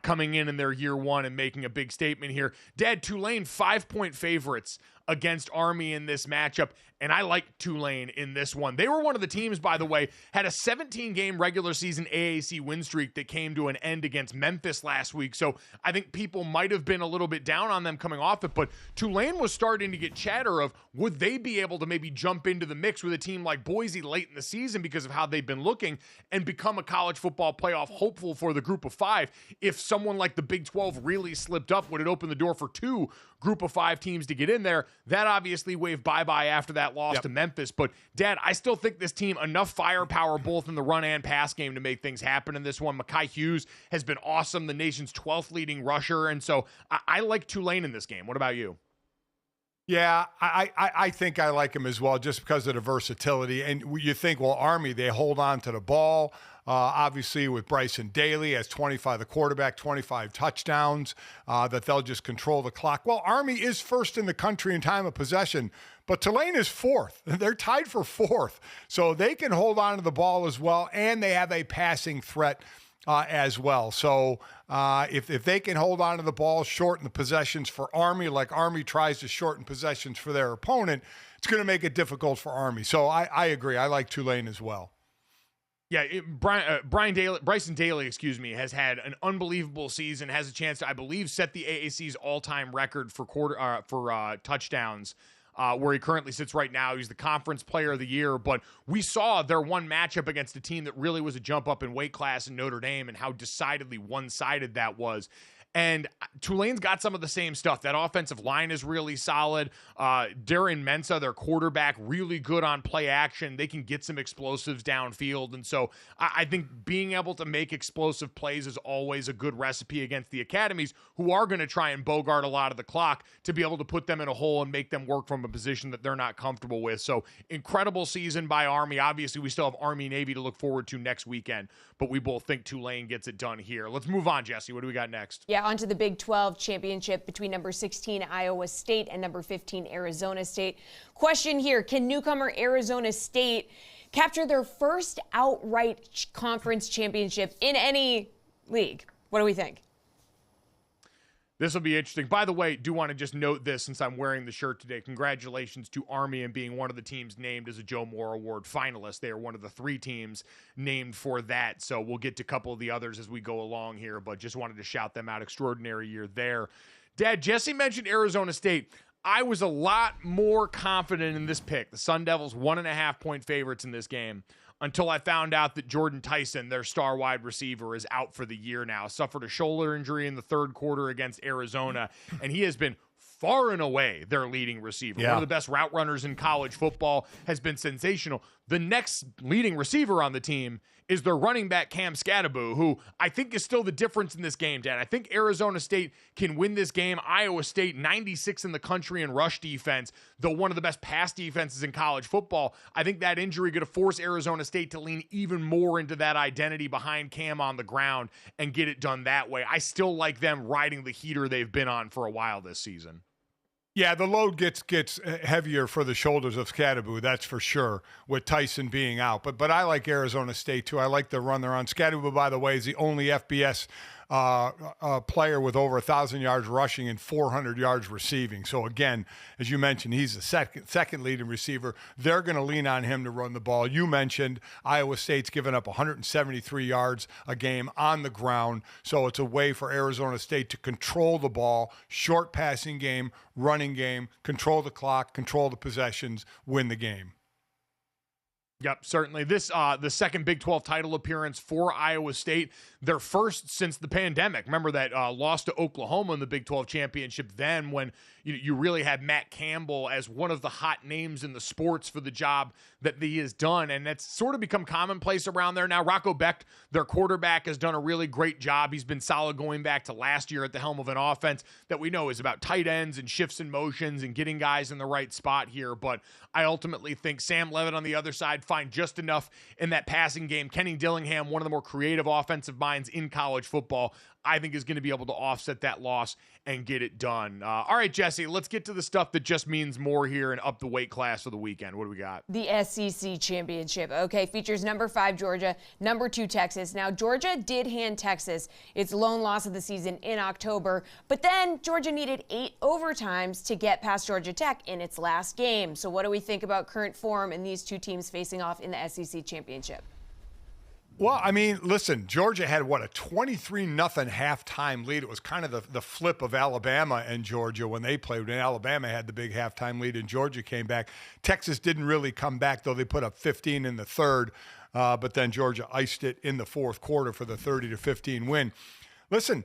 Coming in their year one and making a big statement here. Dad, Tulane 5-point favorites against Army in this matchup, and I like Tulane in this one. They were one of the teams, by the way, had a 17-game regular season AAC win streak that came to an end against Memphis last week, so I think people might have been a little bit down on them coming off it, but Tulane was starting to get chatter of would they be able to maybe jump into the mix with a team like Boise late in the season because of how they've been looking and become a college football playoff hopeful for the group of five. If someone like the Big 12 really slipped up, would it open the door for two group of five teams to get in there? That obviously waved bye-bye after that loss to Memphis. But, Dad, I still think this team, enough firepower both in the run and pass game to make things happen in this one. Mekhi Hughes has been awesome, the nation's 12th leading rusher. And so I like Tulane in this game. What about you? Yeah, I think I like him as well, just because of the versatility. And you think, well, Army, they hold on to the ball. Obviously, with Bryson Daly as 25, the quarterback, 25 touchdowns, that they'll just control the clock. Well, Army is first in the country in time of possession, but Tulane is fourth. They're tied for fourth. So they can hold on to the ball as well, and they have a passing threat as well. So if they can hold on to the ball, shorten the possessions for Army, like Army tries to shorten possessions for their opponent, it's going to make it difficult for Army. So I agree. I like Tulane as well. Yeah, Bryson Daly, has had an unbelievable season, has a chance to, I believe, set the AAC's all-time record for touchdowns, where he currently sits right now. He's the conference player of the year, but we saw their one matchup against a team that really was a jump up in weight class in Notre Dame and how decidedly one-sided that was. And Tulane's got some of the same stuff. That offensive line is really solid. Darren Mensah, their quarterback, really good on play action. They can get some explosives downfield. And so I think being able to make explosive plays is always a good recipe against the academies, who are going to try and bogart a lot of the clock to be able to put them in a hole and make them work from a position that they're not comfortable with. So incredible season by Army. Obviously, we still have Army-Navy to look forward to next weekend, but we both think Tulane gets it done here. Let's move on, Jesse. What do we got next? Yeah, onto the Big 12 championship between number 16 Iowa State and number 15 Arizona State. Question here, can newcomer Arizona State capture their first outright conference championship in any league? What do we think? This will be interesting. By the way, do want to just note this since I'm wearing the shirt today. Congratulations to Army and being one of the teams named as a Joe Moore Award finalist. They are one of the 3 teams named for that. So we'll get to a couple of the others as we go along here, but just wanted to shout them out. Extraordinary year there. Dad, Jesse mentioned Arizona State. I was a lot more confident in this pick. The Sun Devils 1.5-point favorites in this game until I found out that Jordan Tyson, their star wide receiver, is out for the year now. Suffered a shoulder injury in the third quarter against Arizona, and he has been far and away their leading receiver. Yeah. One of the best route runners in college football, has been sensational. The next leading receiver on the team is their running back, Cam Scatterbo, who I think is still the difference in this game, Dan. I think Arizona State can win this game. Iowa State, 96 in the country in rush defense, though one of the best pass defenses in college football. I think that injury going to force Arizona State to lean even more into that identity behind Cam on the ground and get it done that way. I still like them riding the heater they've been on for a while this season. Yeah, the load gets heavier for the shoulders of Scatterbo, that's for sure, with Tyson being out. But I like Arizona State, too. I like the run they're on. Scatterbo, by the way, is the only FBS player with over 1,000 yards rushing and 400 yards receiving. So, again, as you mentioned, he's the second leading receiver. They're going to lean on him to run the ball. You mentioned Iowa State's given up 173 yards a game on the ground. So it's a way for Arizona State to control the ball, short passing game, running game, control the clock, control the possessions, win the game. Yep, certainly. This the second Big 12 title appearance for Iowa State, their first since the pandemic. Remember that loss to Oklahoma in the Big 12 championship then when you really had Matt Campbell as one of the hot names in the sports for the job that he has done, and that's sort of become commonplace around there now. Rocco Becht, their quarterback, has done a really great job. He's been solid going back to last year at the helm of an offense that we know is about tight ends and shifts and motions and getting guys in the right spot here, but I ultimately think Sam Levitt on the other side find just enough in that passing game. Kenny Dillingham, one of the more creative offensive minds in college football, I think is going to be able to offset that loss and get it done. All right, Jesse, let's get to the stuff that just means more here and up the weight class for the weekend. What do we got? The SEC Championship. Okay, features number 5 Georgia, number 2 Texas. Now, Georgia did hand Texas its lone loss of the season in October, but then Georgia needed 8 overtimes to get past Georgia Tech in its last game. So what do we think about current form in these two teams facing off in the SEC Championship? Well, I mean, listen, Georgia had, a 23-0 halftime lead. It was kind of the flip of Alabama and Georgia when they played. When Alabama had the big halftime lead and Georgia came back. Texas didn't really come back, though they put up 15 in the third. But then Georgia iced it in the fourth quarter for the 30-15 win. Listen,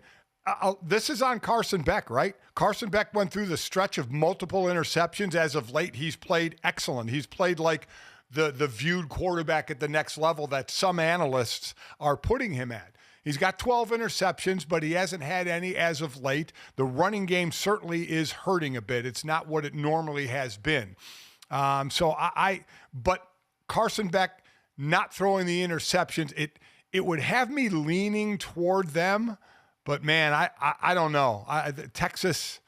this is on Carson Beck, right? Carson Beck went through the stretch of multiple interceptions. As of late, he's played excellent. He's played like the viewed quarterback at the next level that some analysts are putting him at. He's got 12 interceptions, but he hasn't had any as of late. The running game certainly is hurting a bit. It's not what it normally has been. But Carson Beck not throwing the interceptions, it would have me leaning toward them. But man, I don't know. Texas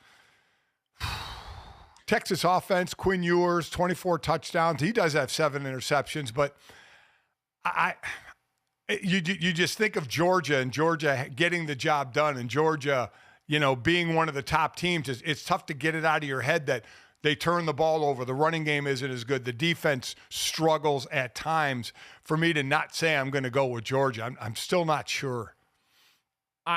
offense, Quinn Ewers, 24 touchdowns. He does have 7 interceptions, but you just think of Georgia and Georgia getting the job done and Georgia, being one of the top teams. It's tough to get it out of your head that they turn the ball over. The running game isn't as good. The defense struggles at times. For me to not say I'm going to go with Georgia, I'm still not sure.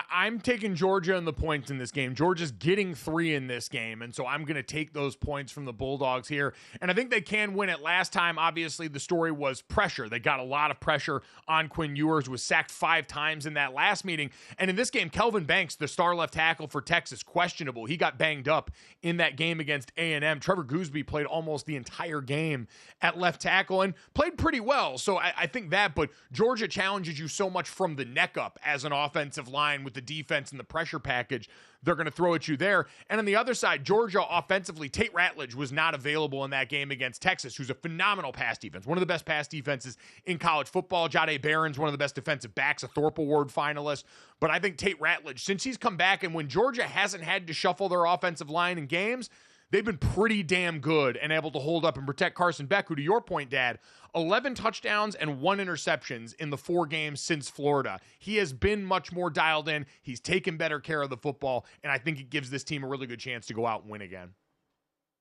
I'm taking Georgia in the points in this game. Georgia's getting 3 in this game, and so I'm going to take those points from the Bulldogs here. And I think they can win it. Last time, obviously, the story was pressure. They got a lot of pressure on Quinn Ewers, was sacked 5 times in that last meeting. And in this game, Kelvin Banks, the star left tackle for Texas, questionable. He got banged up in that game against A&M. Trevor Gooseby played almost the entire game at left tackle and played pretty well. So I think that, but Georgia challenges you so much from the neck up as an offensive line with the defense and the pressure package they're going to throw at you there. And on the other side, Georgia offensively, Tate Ratledge was not available in that game against Texas, who's a phenomenal pass defense, one of the best pass defenses in college football. Jahdae Barron's one of the best defensive backs, a Thorpe Award finalist. But I think Tate Ratledge, since he's come back and when Georgia hasn't had to shuffle their offensive line in games, they've been pretty damn good and able to hold up and protect Carson Beck, who, to your point, Dad, 11 touchdowns and 1 interceptions in the 4 games since Florida. He has been much more dialed in. He's taken better care of the football, and I think it gives this team a really good chance to go out and win again.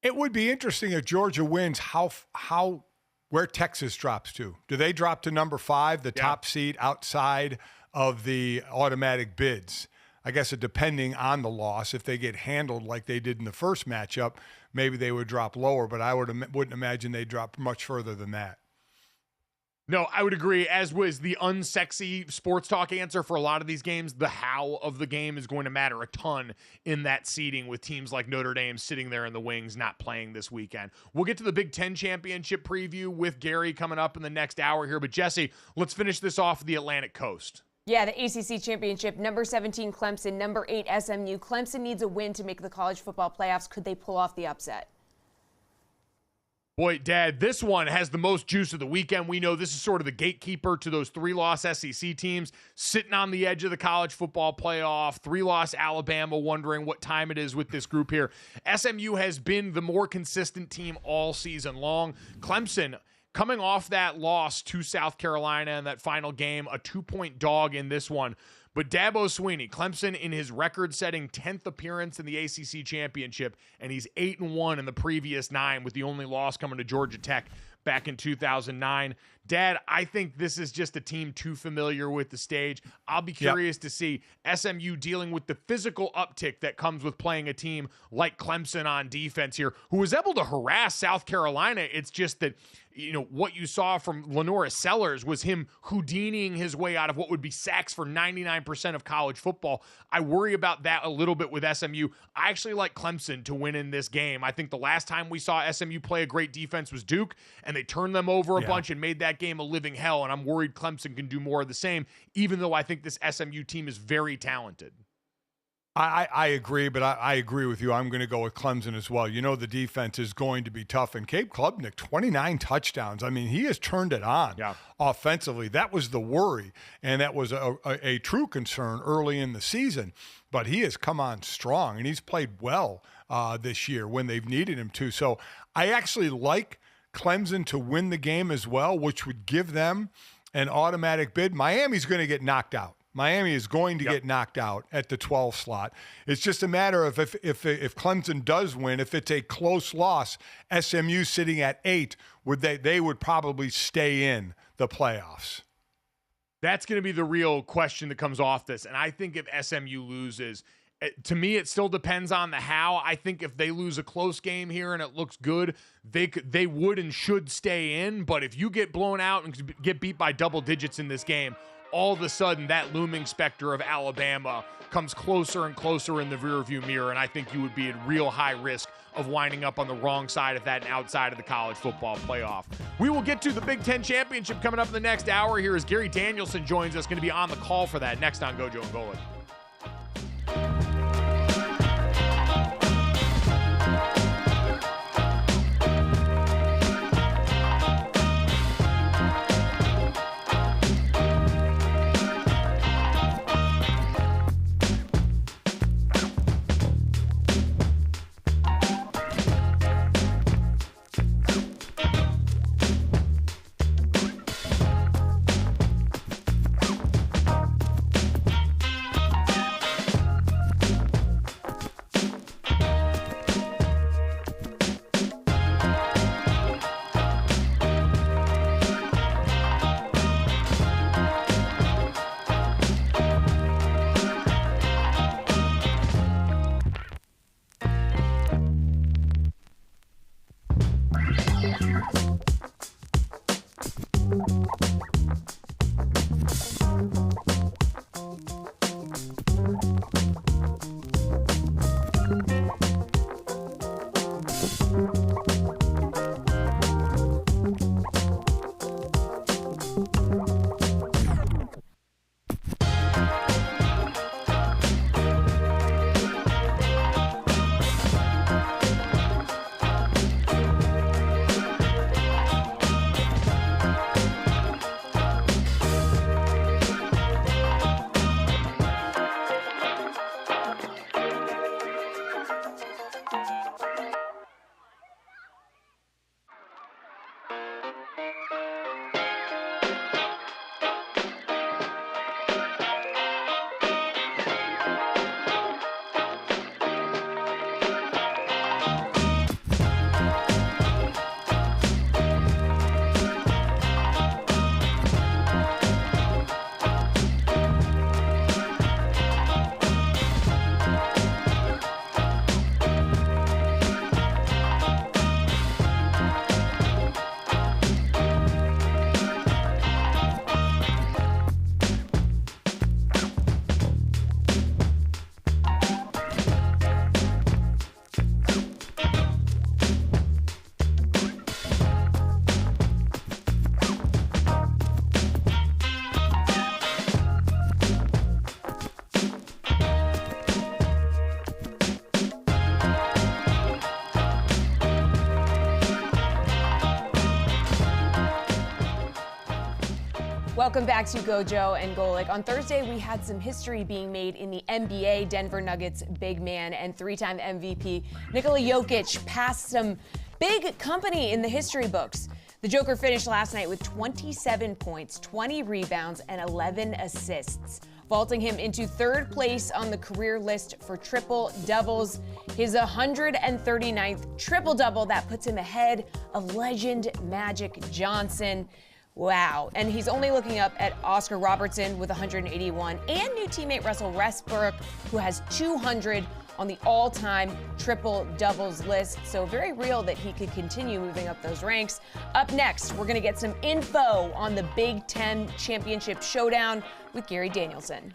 It would be interesting if Georgia wins, where Texas drops to. Do they drop to number 5, the top seed outside of the automatic bids? I guess depending on the loss, if they get handled like they did in the first matchup, maybe they would drop lower, but I wouldn't imagine they'd drop much further than that. No, I would agree. As was the unsexy sports talk answer for a lot of these games, the how of the game is going to matter a ton in that seeding with teams like Notre Dame sitting there in the wings, not playing this weekend. We'll get to the Big Ten championship preview with Gary coming up in the next hour here. But Jesse, let's finish this off with the Atlantic Coast. Yeah, the ACC championship, number 17 Clemson, number 8 SMU. Clemson needs a win to make the college football playoffs. Could they pull off the upset? Boy, Dad, this one has the most juice of the weekend. We know this is sort of the gatekeeper to those 3-loss SEC teams sitting on the edge of the college football playoff. 3-loss Alabama wondering what time it is with this group here. SMU has been the more consistent team all season long. Clemson, coming off that loss to South Carolina in that final game, a 2-point dog in this one. But Dabo Swinney, Clemson in his record-setting 10th appearance in the ACC championship, and he's 8-1 in the previous 9 with the only loss coming to Georgia Tech back in 2009. Dad, I think this is just a team too familiar with the stage. I'll be curious to see SMU dealing with the physical uptick that comes with playing a team like Clemson on defense here, who was able to harass South Carolina. It's just that, what you saw from Lenora Sellers was him Houdiniing his way out of what would be sacks for 99% of college football. I worry about that a little bit with SMU. I actually like Clemson to win in this game. I think the last time we saw SMU play a great defense was Duke, and they turned them over a bunch and made that game a living hell, and I'm worried Clemson can do more of the same, even though I think this SMU team is very talented. I agree, but I agree with you. I'm going to go with Clemson as well. The defense is going to be tough. And Cape Klubnik, 29 touchdowns. I mean, he has turned it on offensively. That was the worry, and that was a true concern early in the season. But he has come on strong, and he's played well this year when they've needed him to. So I actually like Clemson to win the game as well, which would give them an automatic bid. Miami's going to get knocked out. Miami is going to get knocked out at the 12 slot. It's just a matter of if Clemson does win, if it's a close loss, SMU sitting at 8, they would probably stay in the playoffs. That's going to be the real question that comes off this. And I think if SMU loses, to me, it still depends on the how. I think if they lose a close game here and it looks good, they would and should stay in. But if you get blown out and get beat by double digits in this game, all of a sudden that looming specter of Alabama comes closer and closer in the rearview mirror, and I think you would be at real high risk of winding up on the wrong side of that and outside of the college football playoff. We will get to the Big Ten championship coming up in the next hour here as Gary Danielson joins us, going to be on the call for that next on GoJo and Golic. Welcome back to GoJo and Golic. On Thursday, we had some history being made in the NBA. Denver Nuggets big man and three-time MVP Nicola Jokic passed some big company in the history books. The Joker finished last night with 27 points, 20 rebounds, and 11 assists, vaulting him into third place on the career list for triple doubles. His 139th triple double that puts him ahead of legend Magic Johnson. Wow. And he's only looking up at Oscar Robertson with 181 and new teammate Russell Westbrook, who has 200 on the all-time triple doubles list. So very real that he could continue moving up those ranks. Up next, we're going to get some info on the Big Ten Championship Showdown with Gary Danielson.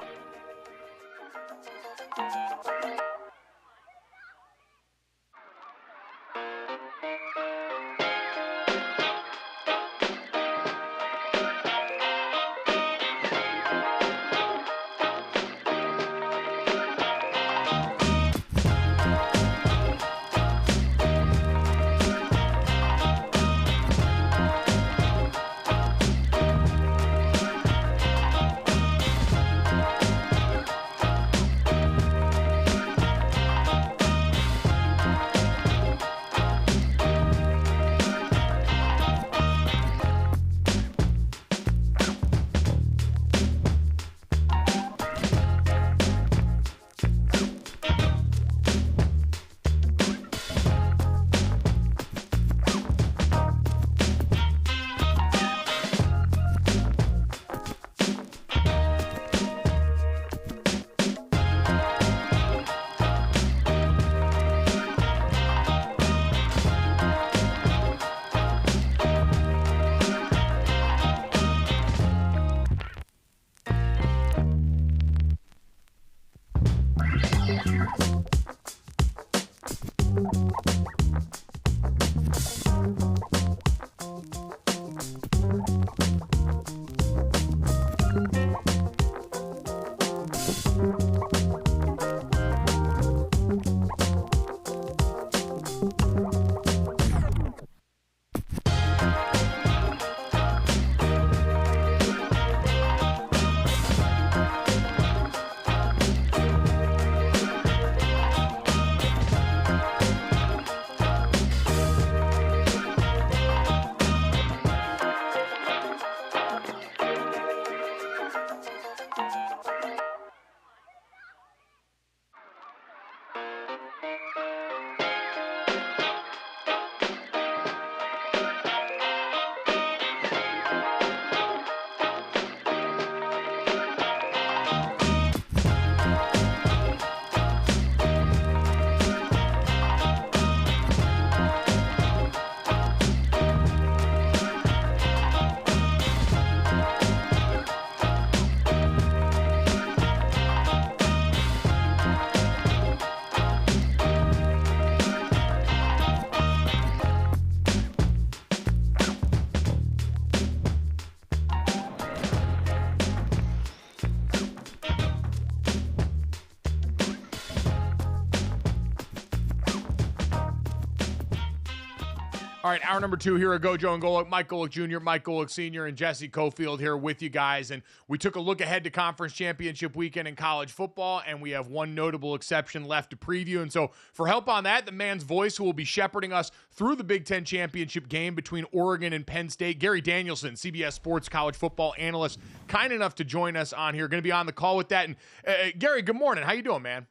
All right, hour number 2 here at GoJo and Golic. Mike Golic Jr., Mike Golic Sr., and Jesse Cofield here with you guys. And we took a look ahead to Conference Championship weekend in college football, and we have one notable exception left to preview. And so for help on that, the man's voice who will be shepherding us through the Big Ten Championship game between Oregon and Penn State, Gary Danielson, CBS Sports college football analyst, kind enough to join us on here. Going to be on the call with that. And Gary, good morning. How you doing, man?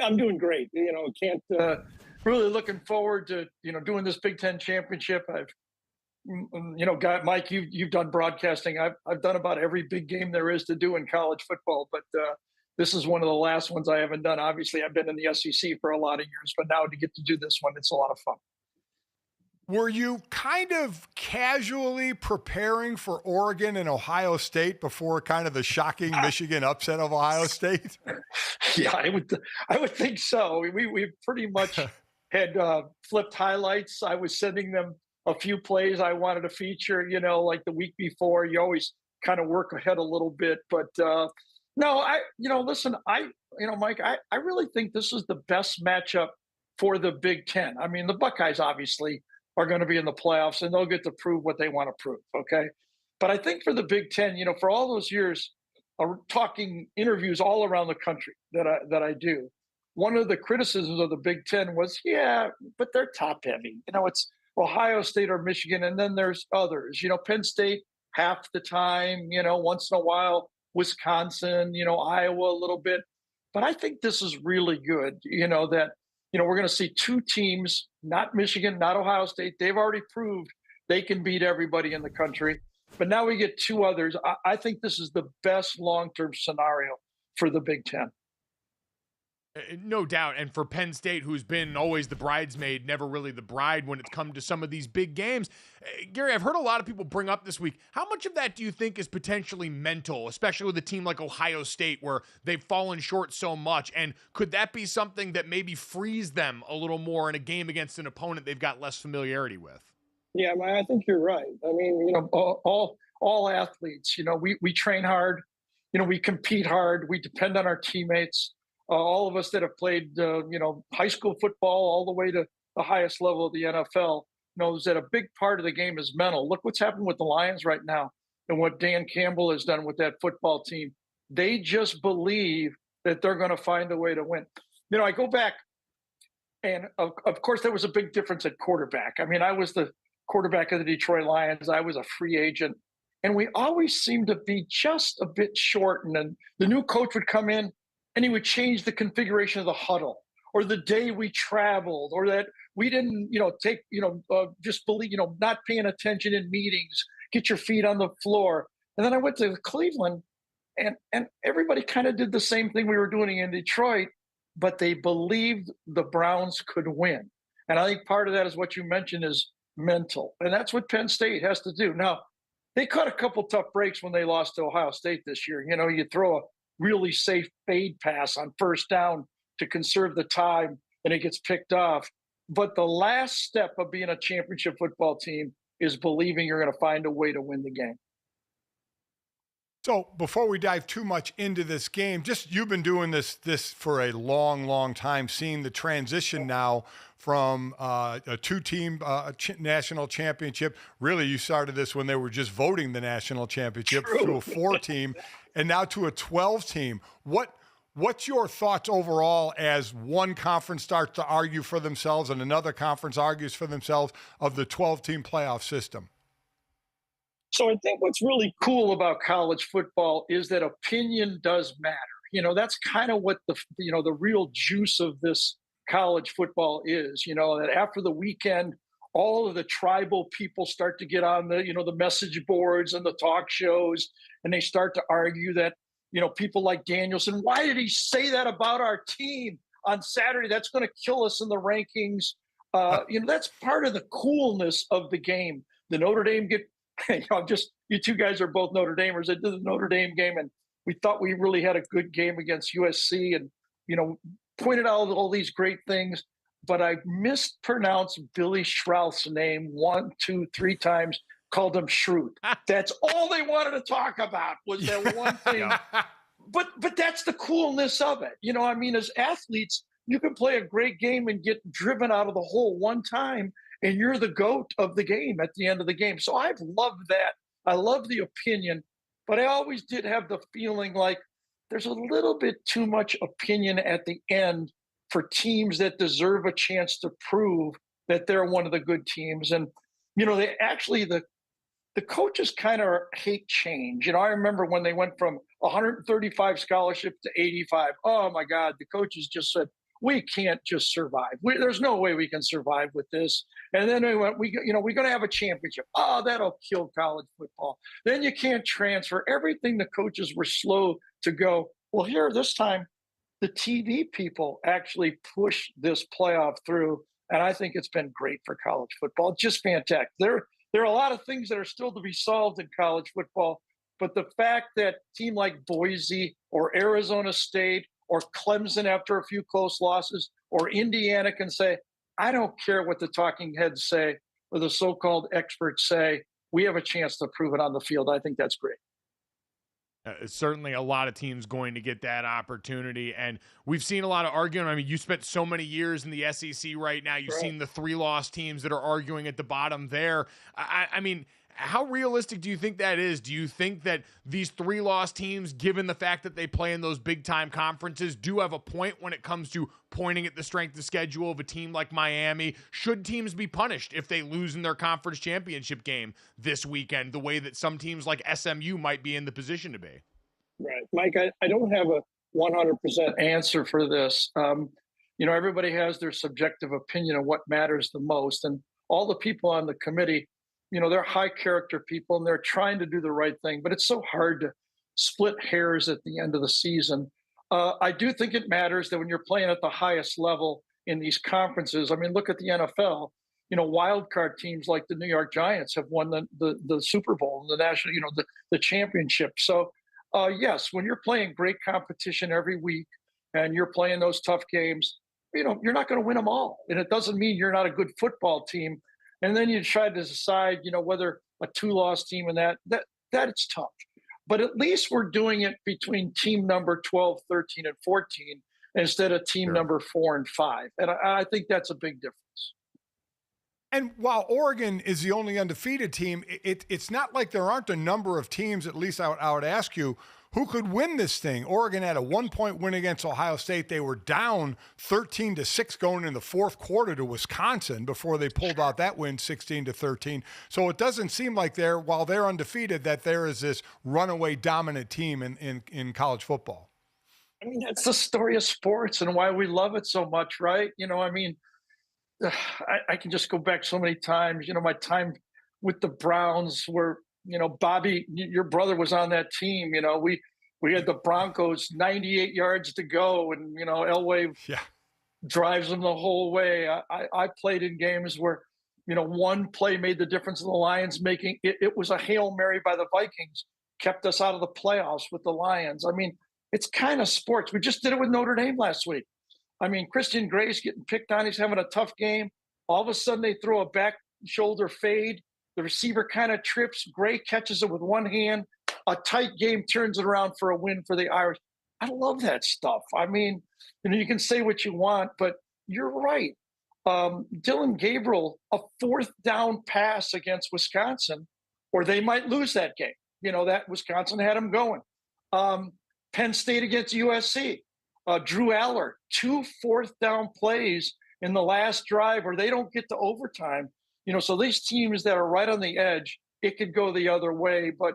I'm doing great. Can't really looking forward to, doing this Big Ten championship. I've, Mike, you've done broadcasting. I've done about every big game there is to do in college football, but this is one of the last ones I haven't done. Obviously, I've been in the SEC for a lot of years, but now to get to do this one, it's a lot of fun. Were you kind of casually preparing for Oregon and Ohio State before kind of the shocking Michigan upset of Ohio State? Yeah, I would think so. We pretty much had flipped highlights. I was sending them a few plays I wanted to feature, like the week before. You always kind of work ahead a little bit. But no, listen, Mike, I really think this is the best matchup for the Big Ten. I mean, the Buckeyes obviously are going to be in the playoffs and they'll get to prove what they want to prove. Okay. But I think for the Big Ten, for all those years, talking interviews all around the country that I do, one of the criticisms of the Big Ten was, yeah, but they're top heavy. It's Ohio State or Michigan, and then there's others. Penn State half the time. Once in a while, Wisconsin. Iowa a little bit. But I think this is really good. That we're going to see two teams, not Michigan, not Ohio State. They've already proved they can beat everybody in the country. But now we get two others. I think this is the best long-term scenario for the Big Ten. No doubt. And for Penn State, who's been always the bridesmaid, never really the bride when it's come to some of these big games. Gary, I've heard a lot of people bring up this week, how much of that do you think is potentially mental, especially with a team like Ohio State where they've fallen short so much? And could that be something that maybe frees them a little more in a game against an opponent they've got less familiarity with? Yeah, I think you're right. I mean, all athletes, we train hard, we compete hard, we depend on our teammates. All of us that have played, high school football all the way to the highest level of the NFL knows that a big part of the game is mental. Look what's happened with the Lions right now and what Dan Campbell has done with that football team. They just believe that they're going to find a way to win. I go back, and of course, there was a big difference at quarterback. I mean, I was the quarterback of the Detroit Lions. I was a free agent. And we always seemed to be just a bit short. And then the new coach would come in, and he would change the configuration of the huddle, or the day we traveled, or that we didn't, take, just believe, not paying attention in meetings, get your feet on the floor. And then I went to Cleveland, and everybody kind of did the same thing we were doing in Detroit, but they believed the Browns could win. And I think part of that is what you mentioned is mental. And that's what Penn State has to do. Now, they caught a couple tough breaks when they lost to Ohio State this year. You throw a really safe fade pass on first down to conserve the time, and it gets picked off. But the last step of being a championship football team is believing you're going to find a way to win the game. So before we dive too much into this game, you've been doing this for a long, long time, seeing the transition now from a two-team national championship. Really, you started this when they were just voting the national championship to a 4-team, and now to a 12-team. What's your thoughts overall as one conference starts to argue for themselves and another conference argues for themselves of the 12-team playoff system? So I think what's really cool about college football is that opinion does matter. That's kind of what the real juice of this college football is, that after the weekend, all of the tribal people start to get on the message boards and the talk shows, and they start to argue that, people like Danielson, why did he say that about our team on Saturday? That's going to kill us in the rankings. That's part of the coolness of the game. The Notre Dame you two guys are both Notre Damers. I did the Notre Dame game, and we thought we really had a good game against USC, and pointed out all these great things. But I mispronounced Billy Schrouth's name 1, 2, 3 times. Called him Schrute. That's all they wanted to talk about was that one thing. Yeah. But that's the coolness of it. As athletes, you can play a great game and get driven out of the hole one time, and you're the GOAT of the game at the end of the game. So I've loved that. I love the opinion, but I always did have the feeling like there's a little bit too much opinion at the end for teams that deserve a chance to prove that they're one of the good teams. And, the coaches kind of hate change. I remember when they went from 135 scholarships to 85. Oh, my God, the coaches just said, we can't just survive. There's no way we can survive with this. And then we went, we're going to have a championship. Oh, that'll kill college football. Then you can't transfer. Everything the coaches were slow to go. Well, here this time, the TV people actually push this playoff through, and I think it's been great for college football. Just fantastic. There are a lot of things that are still to be solved in college football, but the fact that a team like Boise or Arizona State or Clemson after a few close losses or Indiana can say, I don't care what the talking heads say or the so-called experts say, we have a chance to prove it on the field. I think that's great. Certainly a lot of teams going to get that opportunity, and we've seen a lot of arguing. I mean, you spent so many years in the SEC right now. You've seen the 3-loss teams that are arguing at the bottom there. I mean, How realistic do you think that is? Do you think that these 3-loss teams, given the fact that they play in those big-time conferences, do have a point when it comes to pointing at the strength of schedule of a team like Miami? Should teams be punished if they lose in their conference championship game this weekend, the way that some teams like SMU might be in the position to be? Right. Mike, I don't have a 100% answer for this. Everybody has their subjective opinion of what matters the most. And all the people on the committee, they're high character people and they're trying to do the right thing. But it's so hard to split hairs at the end of the season. I do think it matters that when you're playing at the highest level in these conferences, I mean, look at the NFL. Wild card teams like the New York Giants have won the Super Bowl, the national, the championship. So, yes, when you're playing great competition every week and you're playing those tough games, you're not going to win them all. And it doesn't mean you're not a good football team. And then you try to decide, whether a 2-loss team and that it's tough. But at least we're doing it between team number 12, 13, and 14 instead of team number 4 and 5. And I think that's a big difference. And while Oregon is the only undefeated team, it's not like there aren't a number of teams, at least I would ask you, who could win this thing. Oregon had a 1-point win against Ohio State. They were down 13-6 going in the fourth quarter to Wisconsin before they pulled out that win 16-13. So it doesn't seem like while they're undefeated, that there is this runaway dominant team in college football. I mean, that's the story of sports and why we love it so much, right? I can just go back so many times. My time with the Browns where, Bobby, your brother was on that team. We had the Broncos 98 yards to go and, Elway drives them the whole way. I played in games where, one play made the difference in the Lions making it. It was a Hail Mary by the Vikings, kept us out of the playoffs with the Lions. I mean, it's kind of sports. We just did it with Notre Dame last week. I mean, Christian Gray's getting picked on. He's having a tough game. All of a sudden, they throw a back shoulder fade. The receiver kind of trips. Gray catches it with one hand. A tight game turns it around for a win for the Irish. I love that stuff. I mean, you can say what you want, but you're right. Dylan Gabriel, a 4th down pass against Wisconsin, or they might lose that game. That Wisconsin had them going. Penn State against USC. Drew Aller, 2 4th-down plays in the last drive where they don't get to overtime. So these teams that are right on the edge, it could go the other way. But,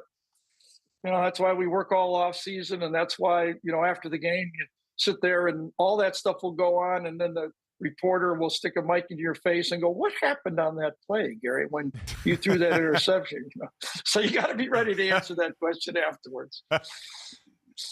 that's why we work all off season. And that's why, after the game, you sit there and all that stuff will go on. And then the reporter will stick a mic into your face and go, what happened on that play, Gary, when you threw that interception? So you got to be ready to answer that question afterwards.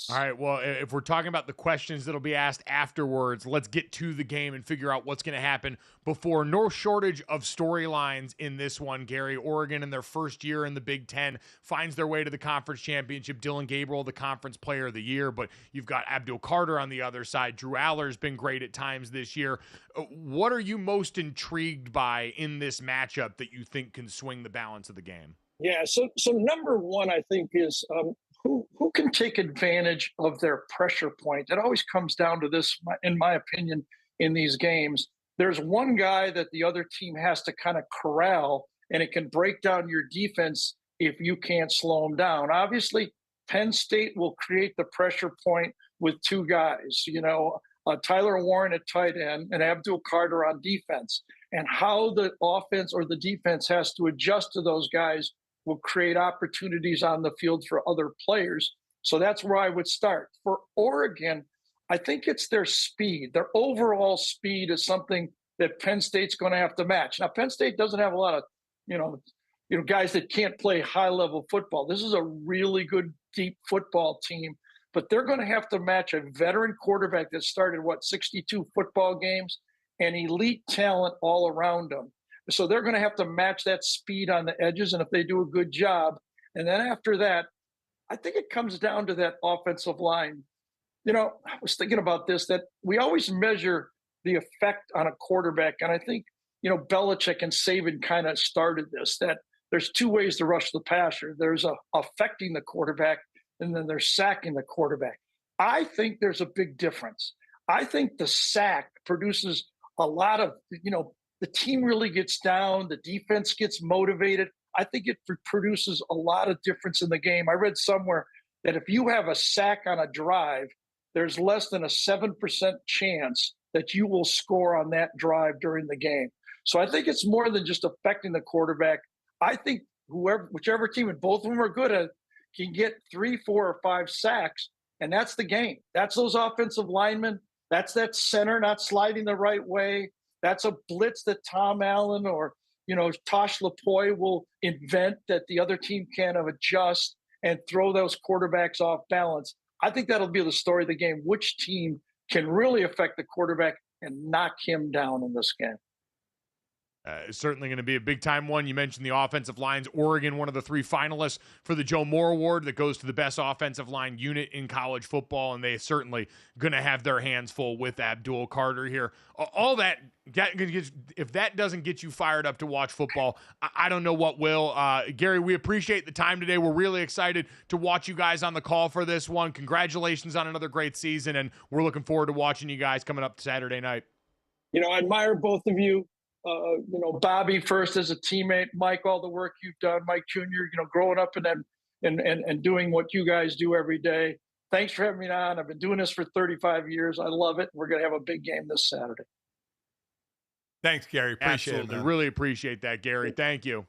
All right, well, if we're talking about the questions that'll be asked afterwards, let's get to the game and figure out what's going to happen before. No shortage of storylines in this one, Gary. Oregon, in their first year in the Big Ten, finds their way to the conference championship. Dylan Gabriel, the conference player of the year, but you've got Abdul Carter on the other side. Drew Aller's been great at times this year. What are you most intrigued by in this matchup that you think can swing the balance of the game? Yeah, so number one, I think, is who can take advantage of their pressure point. It always comes down to this, in my opinion, in these games. There's one guy that the other team has to kind of corral, and it can break down your defense if you can't slow them down. Obviously, Penn State will create the pressure point with 2 guys, Tyler Warren at tight end and Abdul Carter on defense. And how the offense or the defense has to adjust to those guys will create opportunities on the field for other players. So that's where I would start. For Oregon, I think it's their speed. Their overall speed is something that Penn State's going to have to match. Now, Penn State doesn't have a lot of, guys that can't play high-level football. This is a really good, deep football team, but they're going to have to match a veteran quarterback that started, 62 football games, and elite talent all around them. So they're going to have to match that speed on the edges, and if they do a good job. And then after that, I think it comes down to that offensive line. I was thinking about this, that we always measure the effect on a quarterback. And I think, Belichick and Saban kind of started this, that there's 2 ways to rush the passer. There's affecting the quarterback, and then there's sacking the quarterback. I think there's a big difference. I think the sack produces a lot of, the team really gets down, the defense gets motivated. I think it produces a lot of difference in the game. I read somewhere that if you have a sack on a drive, there's less than a 7% chance that you will score on that drive during the game. So I think it's more than just affecting the quarterback. I think whichever team, and both of them are good at, can get 3, 4, or 5 sacks, and that's the game. That's those offensive linemen. That's that center not sliding the right way. That's a blitz that Tom Allen or Tosh Lapoy will invent that the other team can adjust and throw those quarterbacks off balance. I think that'll be the story of the game. Which team can really affect the quarterback and knock him down in this game? It's certainly going to be a big-time one. You mentioned the offensive lines. Oregon, one of the 3 finalists for the Joe Moore Award that goes to the best offensive line unit in college football, and they certainly going to have their hands full with Abdul Carter here. All that, if that doesn't get you fired up to watch football, I don't know what will. Gary, we appreciate the time today. We're really excited to watch you guys on the call for this one. Congratulations on another great season, and we're looking forward to watching you guys coming up Saturday night. I admire both of you. Bobby first as a teammate, Mike, all the work you've done, Mike Jr., growing up and doing what you guys do every day. Thanks for having me on. I've been doing this for 35 years. I love it. We're going to have a big game this Saturday. Thanks, Gary. Appreciate Absolutely. it. Really appreciate that, Gary. Thank you.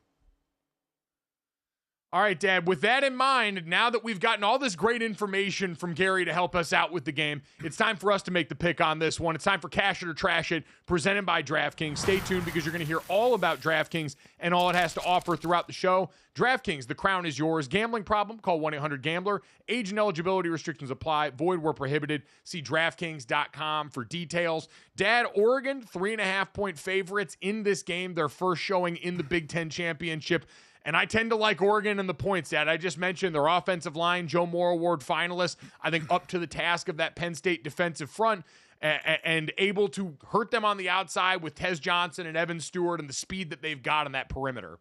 All right, Dad, with that in mind, now that we've gotten all this great information from Gary to help us out with the game, it's time for us to make the pick on this one. It's time for Cash It or Trash It, presented by DraftKings. Stay tuned because you're going to hear all about DraftKings and all it has to offer throughout the show. DraftKings, the crown is yours. Gambling problem? Call 1-800-GAMBLER. Age and eligibility restrictions apply. Void where prohibited. See DraftKings.com for details. Dad, Oregon, 3.5-point favorites in this game, their first showing in the Big Ten Championship. And I tend to like Oregon and the points, Dad. I just mentioned their offensive line, Joe Moore Award finalists, I think up to the task of that Penn State defensive front and able to hurt them on the outside with Tez Johnson and Evan Stewart and the speed that they've got on that perimeter.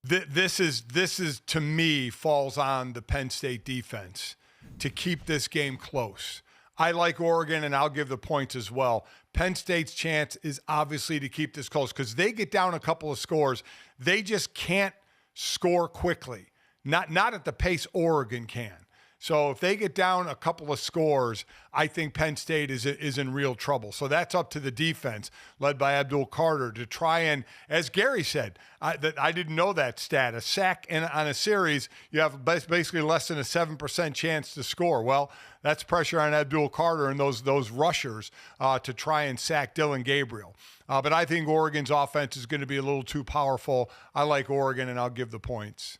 This is to me falls on the Penn State defense to keep this game close. I like Oregon, and I'll give the points as well. Penn State's chance is obviously to keep this close because they get down a couple of scores. They just can't score quickly, not at the pace Oregon can. So if they get down a couple of scores, I think Penn State is in real trouble. So that's up to the defense, led by Abdul Carter, to try and, as Gary said, I didn't know that stat. A sack on a series, you have basically less than a 7% chance to score. Well, that's pressure on Abdul Carter and those rushers to try and sack Dylan Gabriel. But I think Oregon's offense is going to be a little too powerful. I like Oregon, and I'll give the points.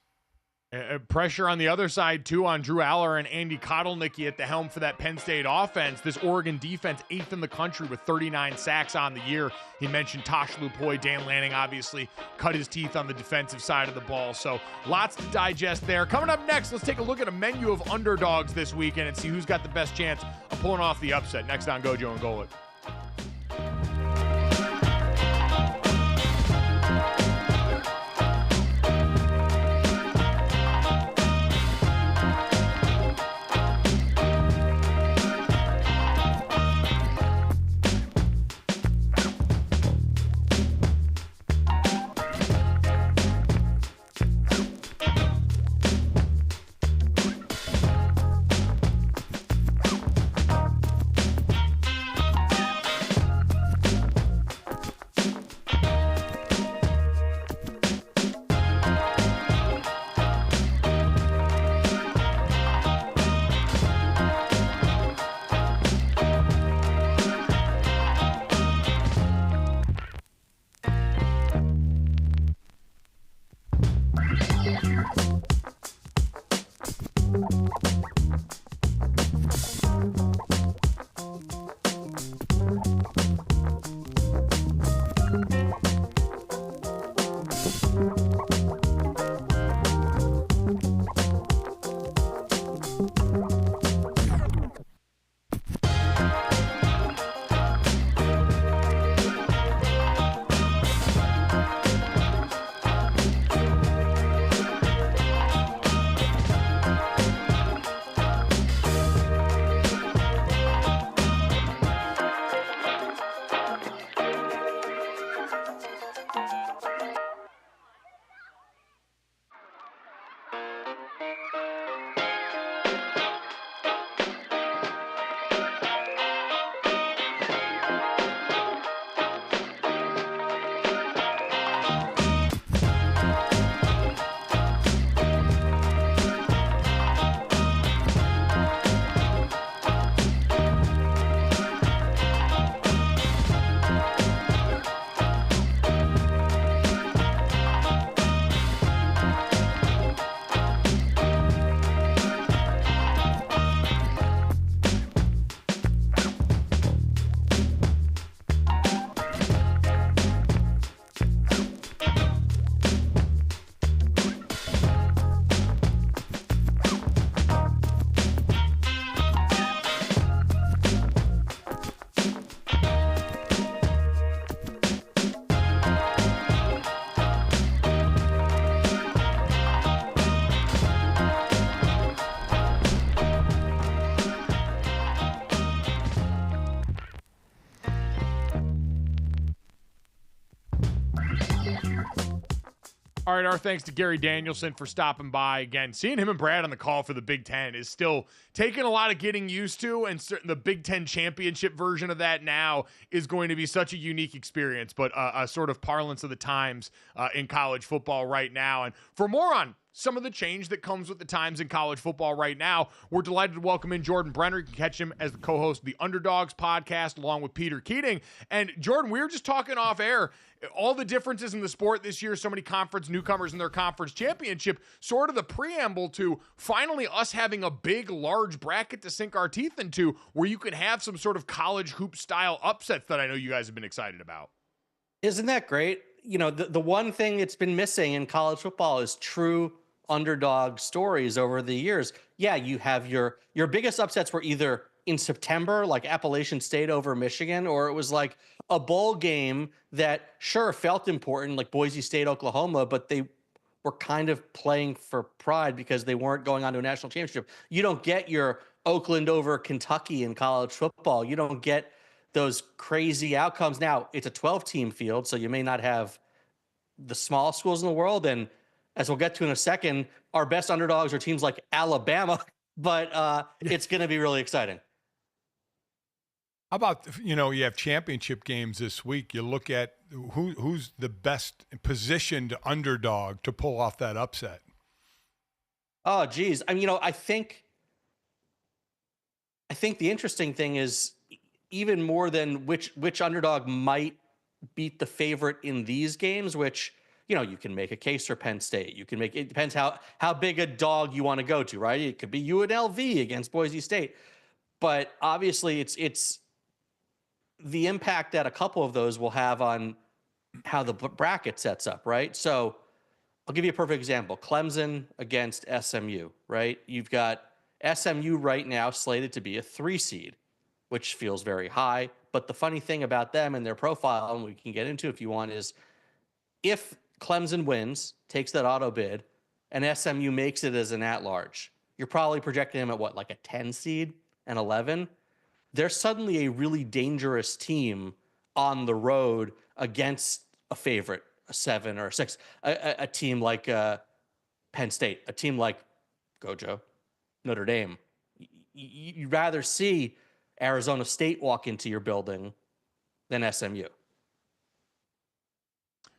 Pressure on the other side, too, on Drew Aller and Andy Kotelnicki at the helm for that Penn State offense. This Oregon defense, 8th in the country with 39 sacks on the year. He mentioned Tosh Lupoy. Dan Lanning obviously cut his teeth on the defensive side of the ball. So lots to digest there. Coming up next, let's take a look at a menu of underdogs this weekend and see who's got the best chance of pulling off the upset. Next on GoJo and Golic. All right, our thanks to Gary Danielson for stopping by. Again, seeing him and Brad on the call for the Big Ten is still taking a lot of getting used to, and the Big Ten championship version of that now is going to be such a unique experience, but a sort of parlance of the times in college football right now. And for more on some of the change that comes with the times in college football right now, we're delighted to welcome in Jordan Brener. You can catch him as the co-host of the Underdogs podcast along with Peter Keating. And Jordan, we were just talking off air, all the differences in the sport this year, so many conference newcomers in their conference championship, sort of the preamble to finally us having a big, large bracket to sink our teeth into where you can have some sort of college hoop style upsets that I know you guys have been excited about. Isn't that great? You know, the one thing that's been missing in college football is true underdog stories over the years. Yeah, you have your biggest upsets were either in September, like Appalachian State over Michigan, or it was like a bowl game that sure felt important, like Boise State, Oklahoma, but they were kind of playing for pride because they weren't going on to a national championship. You don't get your Oakland over Kentucky in college football. You don't get those crazy outcomes. Now, it's a 12-team field, so you may not have the small schools in the world, and as we'll get to in a second, our best underdogs are teams like Alabama, but it's going to be really exciting. How about, you have championship games this week. You look at who's the best positioned underdog to pull off that upset. Oh, geez. I mean, I think the interesting thing is even more than which underdog might beat the favorite in these games, which you can make a case for Penn State. You can make it depends how big a dog you want to go to, right? It could be UNLV against Boise State, but obviously it's the impact that a couple of those will have on how the bracket sets up, right? So I'll give you a perfect example: Clemson against SMU, right? You've got SMU right now slated to be a 3 seed, which feels very high. But the funny thing about them and their profile, and we can get into if you want, is if Clemson wins, takes that auto bid, and SMU makes it as an at-large, you're probably projecting them at what, like a 10 seed and 11? They're suddenly a really dangerous team on the road against a favorite, a 7 or a 6, a team like Penn State, a team like GoJo, Notre Dame. You'd rather see Arizona State walk into your building than SMU.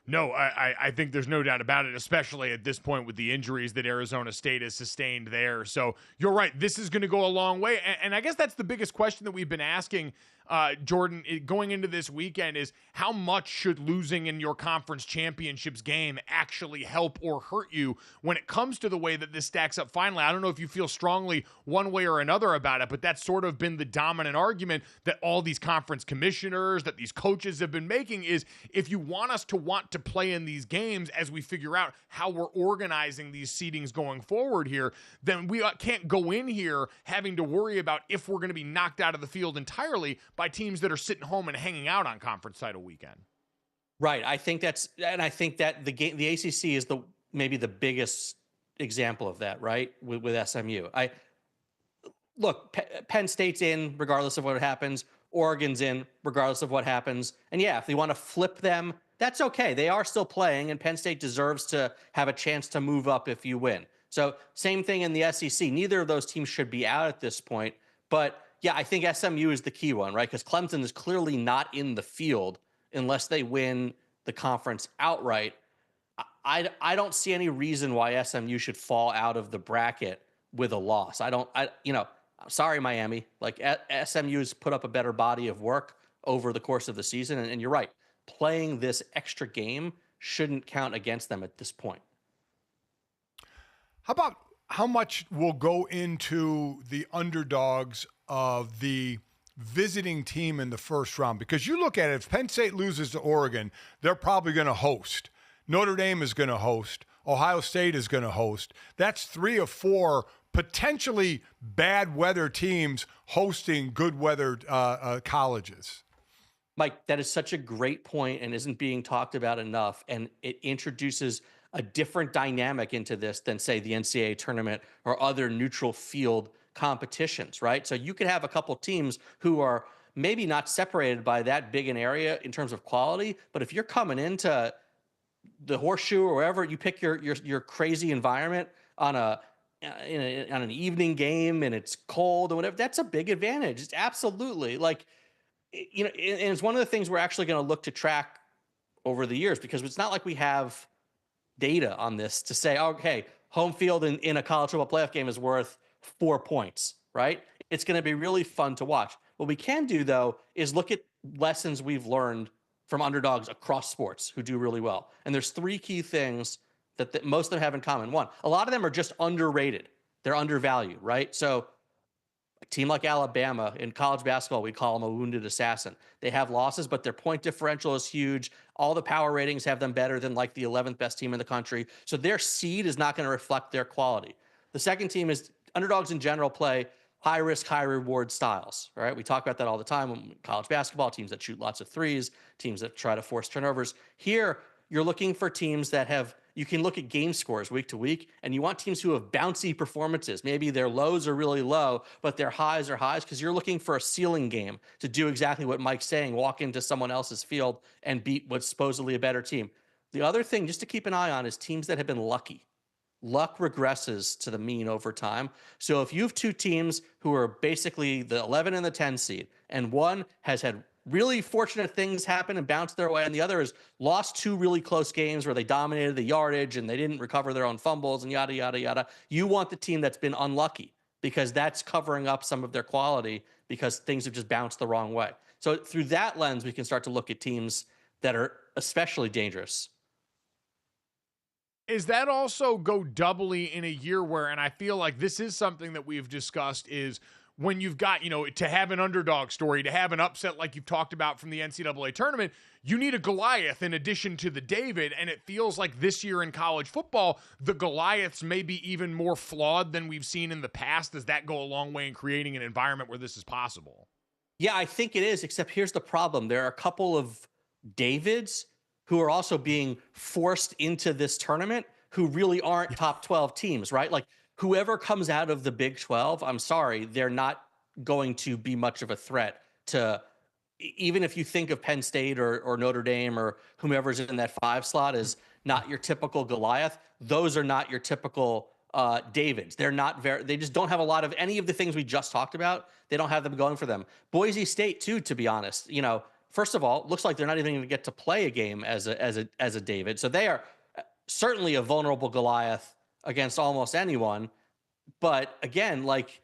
No, I think there's no doubt about it, especially at this point with the injuries that Arizona State has sustained there. So you're right. This is going to go a long way. And I guess that's the biggest question that we've been asking, Jordan, going into this weekend is how much should losing in your conference championships game actually help or hurt you when it comes to the way that this stacks up finally? I don't know if you feel strongly one way or another about it, but that's sort of been the dominant argument that all these conference commissioners, that these coaches have been making is if you want us to want to play in these games as we figure out how we're organizing these seedings going forward here, then we can't go in here having to worry about if we're going to be knocked out of the field entirely by teams that are sitting home and hanging out on conference title weekend. Right. I think that the ACC is maybe the biggest example of that, right? With SMU. Penn State's in regardless of what happens. Oregon's in regardless of what happens. And yeah, if they want to flip them, that's okay. They are still playing, and Penn State deserves to have a chance to move up if you win. So same thing in the SEC. Neither of those teams should be out at this point. But yeah, I think SMU is the key one, right? Because Clemson is clearly not in the field unless they win the conference outright. I don't see any reason why SMU should fall out of the bracket with a loss. Sorry, Miami. Like SMU's put up a better body of work over the course of the season. And you're right. Playing this extra game shouldn't count against them at this point. How about how much will go into the underdogs of the visiting team in the first round? Because you look at it, if Penn State loses to Oregon, they're probably going to host. Notre Dame is going to host. Ohio State is going to host. That's 3 of 4 potentially bad weather teams hosting good weather colleges. Mike, that is such a great point and isn't being talked about enough. And it introduces a different dynamic into this than, say, the NCAA tournament or other neutral field competitions, right? So you could have a couple teams who are maybe not separated by that big an area in terms of quality, but if you're coming into the Horseshoe or wherever you pick your crazy environment on on an evening game and it's cold or whatever, that's a big advantage. It's absolutely like, and it's one of the things we're actually going to look to track over the years, because it's not like we have data on this to say, okay, home field in a college football playoff game is worth 4 points, right? It's going to be really fun to watch. What we can do, though, is look at lessons we've learned from underdogs across sports who do really well. And there's 3 key things that most of them have in common. One, a lot of them are just underrated. They're undervalued, right? So a team like Alabama in college basketball, we call them a wounded assassin. They have losses, but their point differential is huge. All the power ratings have them better than like the 11th best team in the country. So their seed is not going to reflect their quality. The second team is underdogs in general play high risk, high reward styles, right? We talk about that all the time in college basketball, teams that shoot lots of threes, teams that try to force turnovers. Here, you're looking for teams that you can look at game scores week to week, and you want teams who have bouncy performances. Maybe their lows are really low, but their highs are highs, because you're looking for a ceiling game to do exactly what Mike's saying, walk into someone else's field and beat what's supposedly a better team. The other thing just to keep an eye on is teams that have been lucky. Luck regresses to the mean over time. So if you have 2 teams who are basically the 11 and the 10 seed, and one has had really fortunate things happen and bounce their way, and the other has lost 2 really close games where they dominated the yardage and they didn't recover their own fumbles and yada, yada, yada, you want the team that's been unlucky, because that's covering up some of their quality because things have just bounced the wrong way. So through that lens, we can start to look at teams that are especially dangerous. Is that also go doubly in a year where, and I feel like this is something that we've discussed, is when you've got, to have an underdog story, to have an upset like you've talked about from the NCAA tournament, you need a Goliath in addition to the David. And it feels like this year in college football, the Goliaths may be even more flawed than we've seen in the past. Does that go a long way in creating an environment where this is possible? Yeah, I think it is, except here's the problem. There are a couple of Davids who are also being forced into this tournament who really aren't top 12 teams, right? Like whoever comes out of the Big 12, I'm sorry, they're not going to be much of a threat to, even if you think of Penn State or Notre Dame or whomever's in that 5 slot as not your typical Goliath, those are not your typical Davids. They're not they just don't have a lot of any of the things we just talked about. They don't have them going for them. Boise State too, to be honest, first of all, it looks like they're not even going to get to play a game as a David. So they are certainly a vulnerable Goliath against almost anyone. But again, like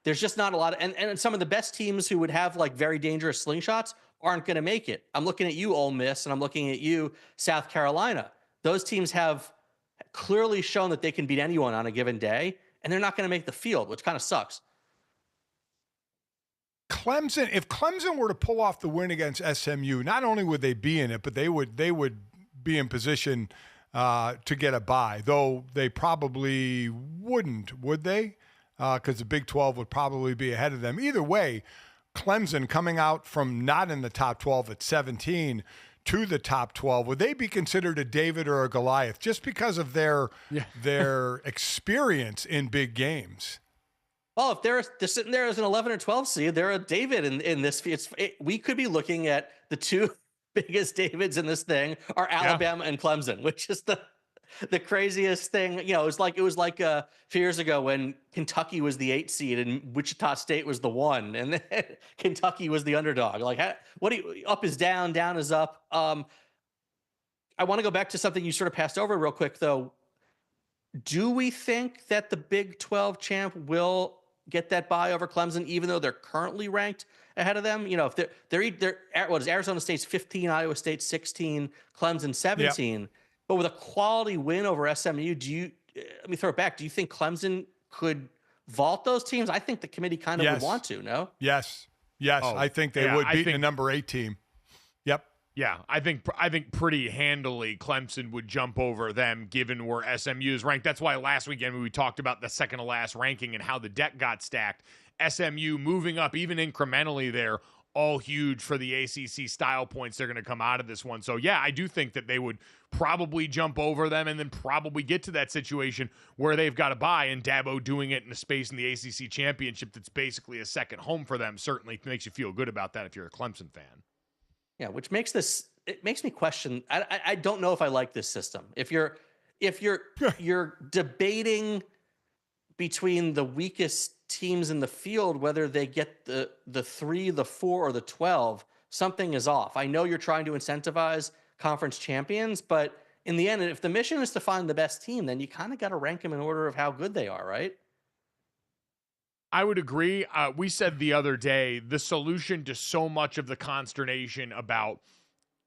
there's just not a lot of, and some of the best teams who would have like very dangerous slingshots aren't going to make it. I'm looking at you, Ole Miss, and I'm looking at you, South Carolina. Those teams have clearly shown that they can beat anyone on a given day, and they're not going to make the field, which kind of sucks. Clemson, if Clemson were to pull off the win against SMU, not only would they be in it, but they would be in position to get a bye, though they probably wouldn't, would they? Because the Big 12 would probably be ahead of them. Either way, Clemson coming out from not in the top 12 at 17 to the top 12, would they be considered a David or a Goliath just because of their experience in big games? Well, if they're sitting there as an 11 or 12 seed, they're a David in this. We could be looking at the 2 biggest Davids in this thing are Alabama and Clemson, which is the craziest thing. It was like a few years ago when Kentucky was the 8 seed and Wichita State was the 1, and then Kentucky was the underdog. Like, up is down, down is up. I want to go back to something you sort of passed over real quick, though. Do we think that the Big 12 champ will get that bye over Clemson, even though they're currently ranked ahead of them? If they're what is Arizona State's 15, Iowa State 16, Clemson 17, but with a quality win over SMU, let me throw it back. Do you think Clemson could vault those teams? I think the committee kind of would want to, no? Yes. Oh, I think they would beat the number 8 team. Yep. Yeah, I think pretty handily Clemson would jump over them given where SMU is ranked. That's why last weekend we talked about the second to last ranking and how the deck got stacked. SMU moving up even incrementally there, all huge for the ACC style points they're going to come out of this one. So yeah, I do think that they would probably jump over them and then probably get to that situation where they've got a bye, and Dabo doing it in a space in the ACC championship that's basically a second home for them certainly makes you feel good about that if you're a Clemson fan. Yeah, which makes this it makes me question. I don't know if I like this system. If you're you're debating between the weakest teams in the field, whether they get the 3, the 4, or the 12, something is off. I know you're trying to incentivize conference champions, but in the end, if the mission is to find the best team, then you kind of got to rank them in order of how good they are, right? I would agree. We said the other day, the solution to so much of the consternation about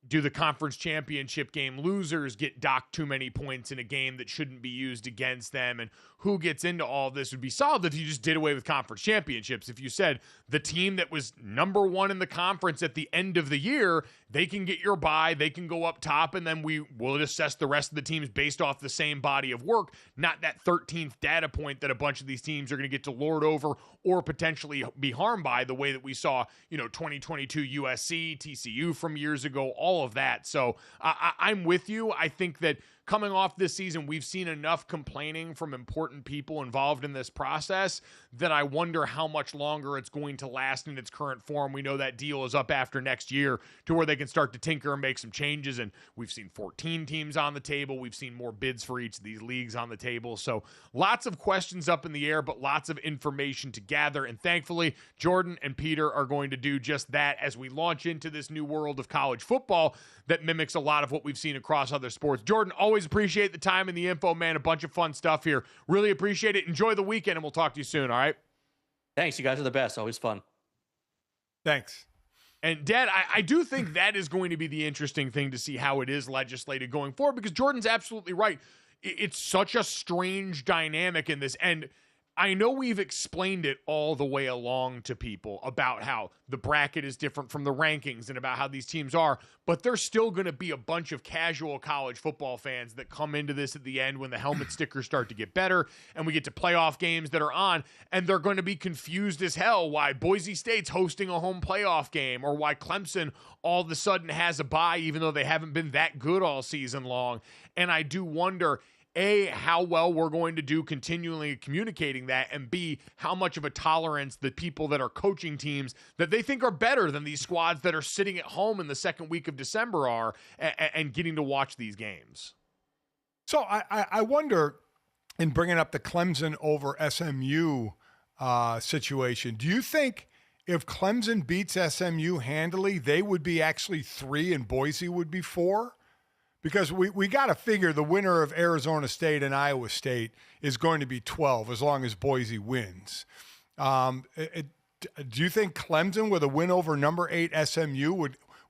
do the conference championship game losers get docked too many points in a game that shouldn't be used against them, and who gets into all this would be solved if you just did away with conference championships. If you said the team that was number 1 in the conference at the end of the year, they can get your bye, they can go up top, and then we will assess the rest of the teams based off the same body of work, not that 13th data point that a bunch of these teams are going to get to lord over or potentially be harmed by, the way that we saw, 2022 USC, TCU from years ago, all of that. So I'm with you. I think that coming off this season, we've seen enough complaining from important people involved in this process that I wonder how much longer it's going to last in its current form. We know that deal is up after next year to where they can start to tinker and make some changes, and we've seen 14 teams on the table. We've seen more bids for each of these leagues on the table. So lots of questions up in the air, but lots of information to gather, and thankfully, Jordan and Peter are going to do just that as we launch into this new world of college football that mimics a lot of what we've seen across other sports. Jordan, always appreciate the time and the info, man. A bunch of fun stuff here. Really appreciate it. Enjoy the weekend, and we'll talk to you soon, all right? Thanks. You guys are the best. Always fun. Thanks. And, Dad, I do think that is going to be the interesting thing to see how it is legislated going forward, because Jordan's absolutely right. It's such a strange dynamic in this. And I know we've explained it all the way along to people about how the bracket is different from the rankings and about how these teams are, but there's still going to be a bunch of casual college football fans that come into this at the end when the helmet stickers start to get better and we get to playoff games that are on, and they're going to be confused as hell why Boise State's hosting a home playoff game or why Clemson all of a sudden has a bye even though they haven't been that good all season long. And I do wonder, A, how well we're going to do continually communicating that, and B, how much of a tolerance the people that are coaching teams that they think are better than these squads that are sitting at home in the second week of December are and getting to watch these games. So I wonder, in bringing up the Clemson over SMU situation, do you think if Clemson beats SMU handily, they would be actually 3 and Boise would be 4? Because we got to figure the winner of Arizona State and Iowa State is going to be 12 as long as Boise wins. Do you think Clemson with a win over number 8 SMU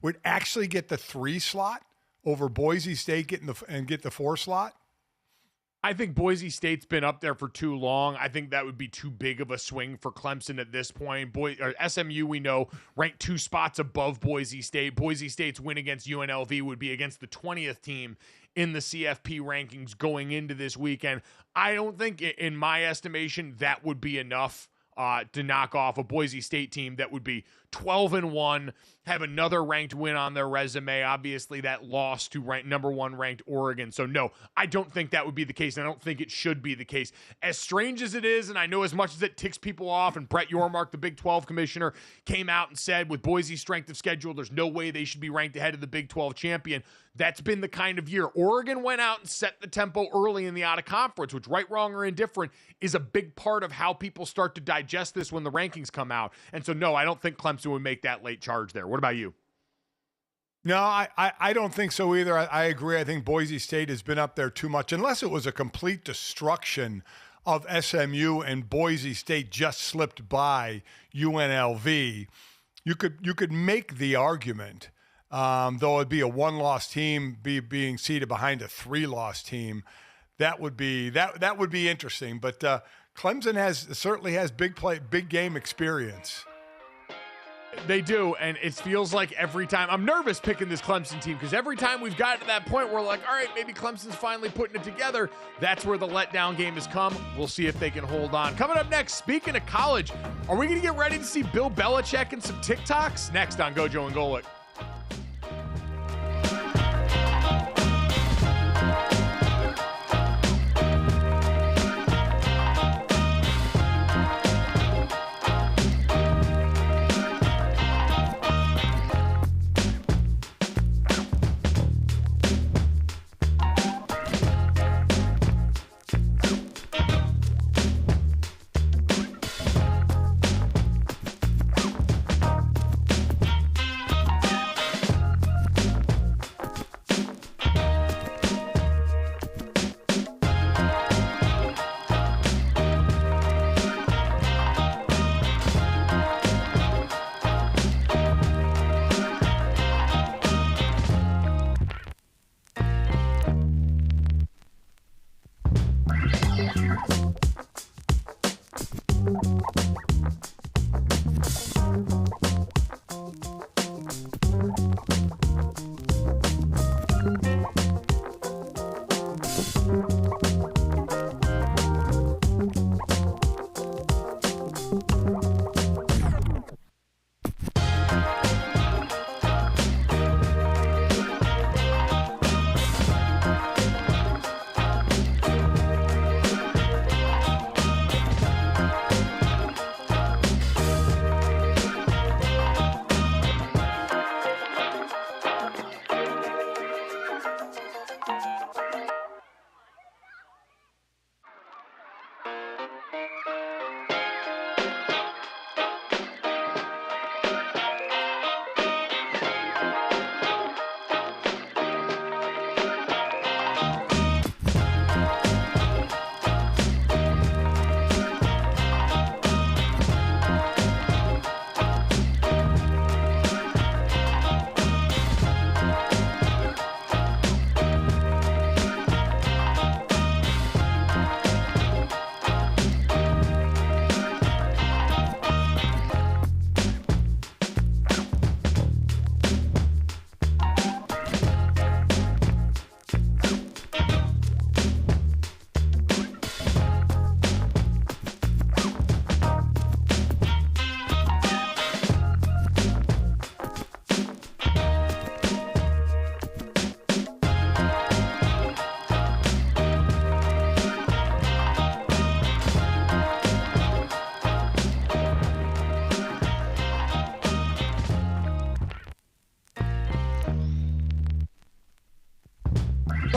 would actually get the 3 slot over Boise State get the 4 slot? I think Boise State's been up there for too long. I think that would be too big of a swing for Clemson at this point. SMU, we know, ranked 2 spots above Boise State. Boise State's win against UNLV would be against the 20th team in the CFP rankings going into this weekend. I don't think, in my estimation, that would be enough to knock off a Boise State team that would be 12-1, have another ranked win on their resume. Obviously, that loss to number 1 ranked Oregon. So, no, I don't think that would be the case, and I don't think it should be the case. As strange as it is, and I know as much as it ticks people off, and Brett Yormark, the Big 12 commissioner, came out and said with Boise's strength of schedule, there's no way they should be ranked ahead of the Big 12 champion. That's been the kind of year. Oregon went out and set the tempo early in the out-of-conference, which, right, wrong, or indifferent, is a big part of how people start to digest this when the rankings come out. And so, no, I don't think Clemson would make that late charge there. What about you? No, I don't think so either. I agree. I think Boise State has been up there too much, unless it was a complete destruction of SMU and Boise State just slipped by UNLV. You could make the argument, though it'd be a 1-loss team being seated behind a 3-loss team. That would be interesting. But Clemson certainly has big game experience. They do, and it feels like every time I'm nervous picking this Clemson team, because every time we've gotten to that point, we're like, all right, maybe Clemson's finally putting it together. That's where the letdown game has come. We'll see if they can hold on. Coming up next, speaking of college, are we going to get ready to see Bill Belichick and some TikToks? Next on GoJo and Golic.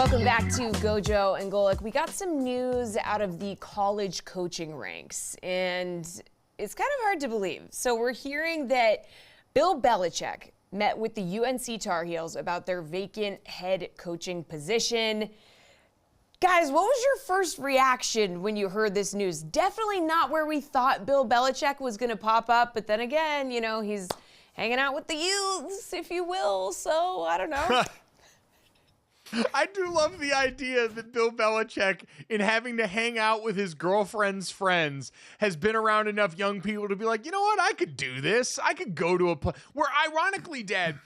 Welcome back to GoJo and Golic. We got some news out of the college coaching ranks, and it's kind of hard to believe. So we're hearing that Bill Belichick met with the UNC Tar Heels about their vacant head coaching position. Guys, what was your first reaction when you heard this news? Definitely not where we thought Bill Belichick was going to pop up, but then again, you know, he's hanging out with the youths, if you will, so I don't know. I do love the idea that Bill Belichick, in having to hang out with his girlfriend's friends, has been around enough young people to be like, you know what, I could do this. I could go to a place where, ironically, Dad,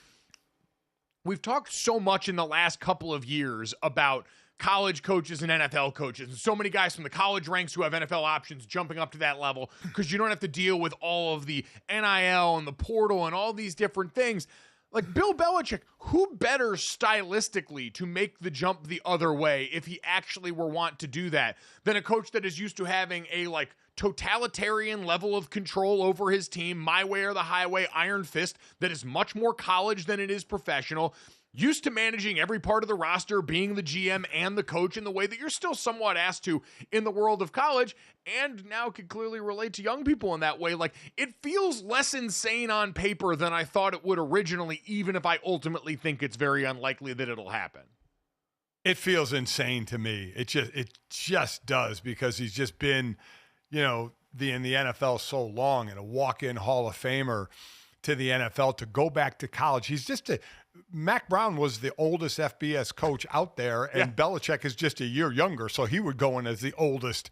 we've talked so much in the last couple of years about college coaches and NFL coaches, and so many guys from the college ranks who have NFL options jumping up to that level because you don't have to deal with all of the NIL and the portal and all these different things. Like Bill Belichick, who better stylistically to make the jump the other way if he actually were want to do that than a coach that is used to having a like totalitarian level of control over his team, my way or the highway, iron fist, that is much more college than it is professional, used to managing every part of the roster, being the GM and the coach in the way that you're still somewhat asked to in the world of college, and now can clearly relate to young people in that way. Like, it feels less insane on paper than I thought it would originally, even if I ultimately think it's very unlikely that it'll happen. It feels insane to me. It just does, because he's just been, you know, in the NFL so long, and a walk-in Hall of Famer to the NFL, to go back to college. He's just Mac Brown was the oldest FBS coach out there, and Belichick is just a year younger, so he would go in as the oldest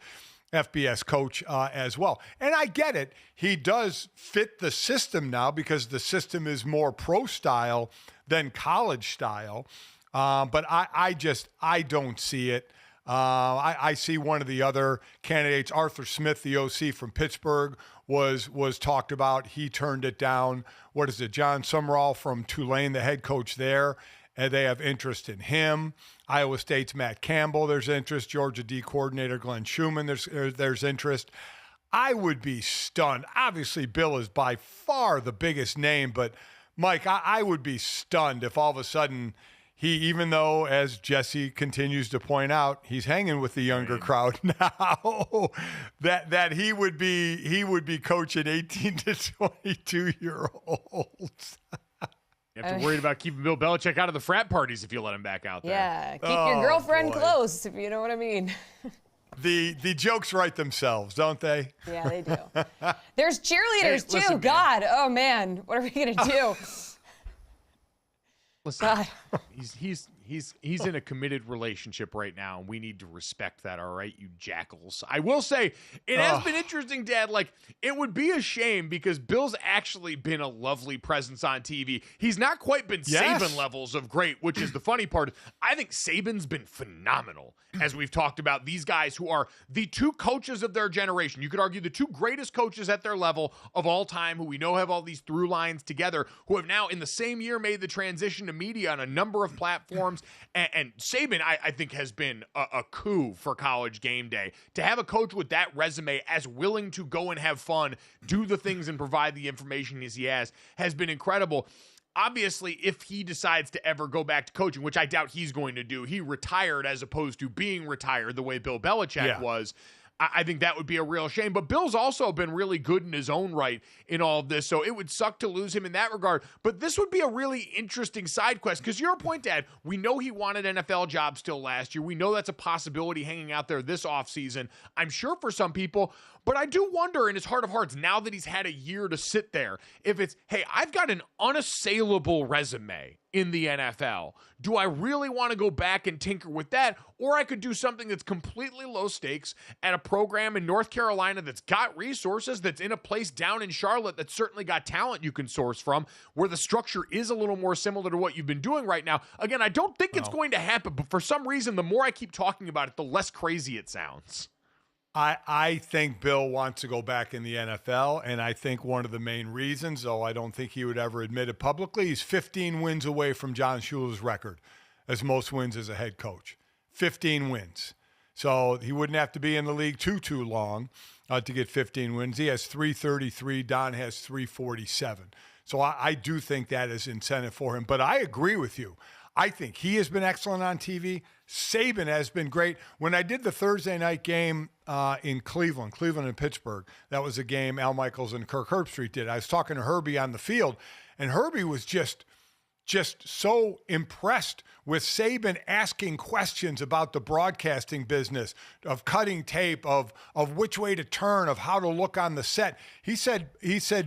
FBS coach as well. And I get it. He does fit the system now because the system is more pro style than college style. But I don't see it. I see one of the other candidates, Arthur Smith, the OC from Pittsburgh, was talked about. He turned it down. What is it? John Summerall from Tulane, the head coach there, and they have interest in him. Iowa State's Matt Campbell, there's interest. Georgia D coordinator Glenn Schumann, there's interest. I would be stunned. Obviously, Bill is by far the biggest name, but Mike, I would be stunned if all of a sudden even though, as Jesse continues to point out, he's hanging with the younger crowd now, that he would be coaching 18 to 22-year-olds. You have to worry about keeping Bill Belichick out of the frat parties if you let him back out there. Yeah, keep your girlfriend close, if you know what I mean. The jokes write themselves, don't they? Yeah, they do. There's cheerleaders too. Listen, God, oh man, what are we gonna do? Listen, he's in a committed relationship right now, and we need to respect that, all right, you jackals. I will say, it has been interesting, Dad. Like, it would be a shame because Bill's actually been a lovely presence on TV. He's not quite been Saban levels of great, which is the funny part. I think Saban's been phenomenal, as we've talked about. These guys who are the two coaches of their generation. You could argue the two greatest coaches at their level of all time, who we know have all these through lines together, who have now in the same year made the transition to media on a number of platforms. And Saban, I think, has been a coup for College Game Day. To have a coach with that resume, as willing to go and have fun, do the things and provide the information as he has been incredible. Obviously, if he decides to ever go back to coaching, which I doubt he's going to do, he retired as opposed to being retired the way Bill Belichick was. I think that would be a real shame. But Bill's also been really good in his own right in all of this, so it would suck to lose him in that regard. But this would be a really interesting side quest, because your point, Dad, we know he wanted NFL jobs still last year. We know that's a possibility hanging out there this offseason, I'm sure, for some people. But I do wonder in his heart of hearts, now that he's had a year to sit there, if it's, hey, I've got an unassailable resume in the NFL. Do I really want to go back and tinker with that? Or I could do something that's completely low stakes at a program in North Carolina that's got resources, that's in a place down in Charlotte that's certainly got talent you can source from, where the structure is a little more similar to what you've been doing right now. Again, I don't think it's going to happen, but for some reason, the more I keep talking about it, the less crazy it sounds. I think Bill wants to go back in the NFL, and I think one of the main reasons, though I don't think he would ever admit it publicly, he's 15 wins away from John Shula's record as most wins as a head coach. 15 wins. So he wouldn't have to be in the league too long to get 15 wins. He has 333. Don has 347. So I do think that is incentive for him. But I agree with you. I think he has been excellent on TV. Saban has been great. When I did the Thursday night game in Cleveland and Pittsburgh, that was a game Al Michaels and Kirk Herbstreit did. I was talking to Herbie on the field, and Herbie was just so impressed with Saban asking questions about the broadcasting business, of cutting tape, of which way to turn, of how to look on the set. He said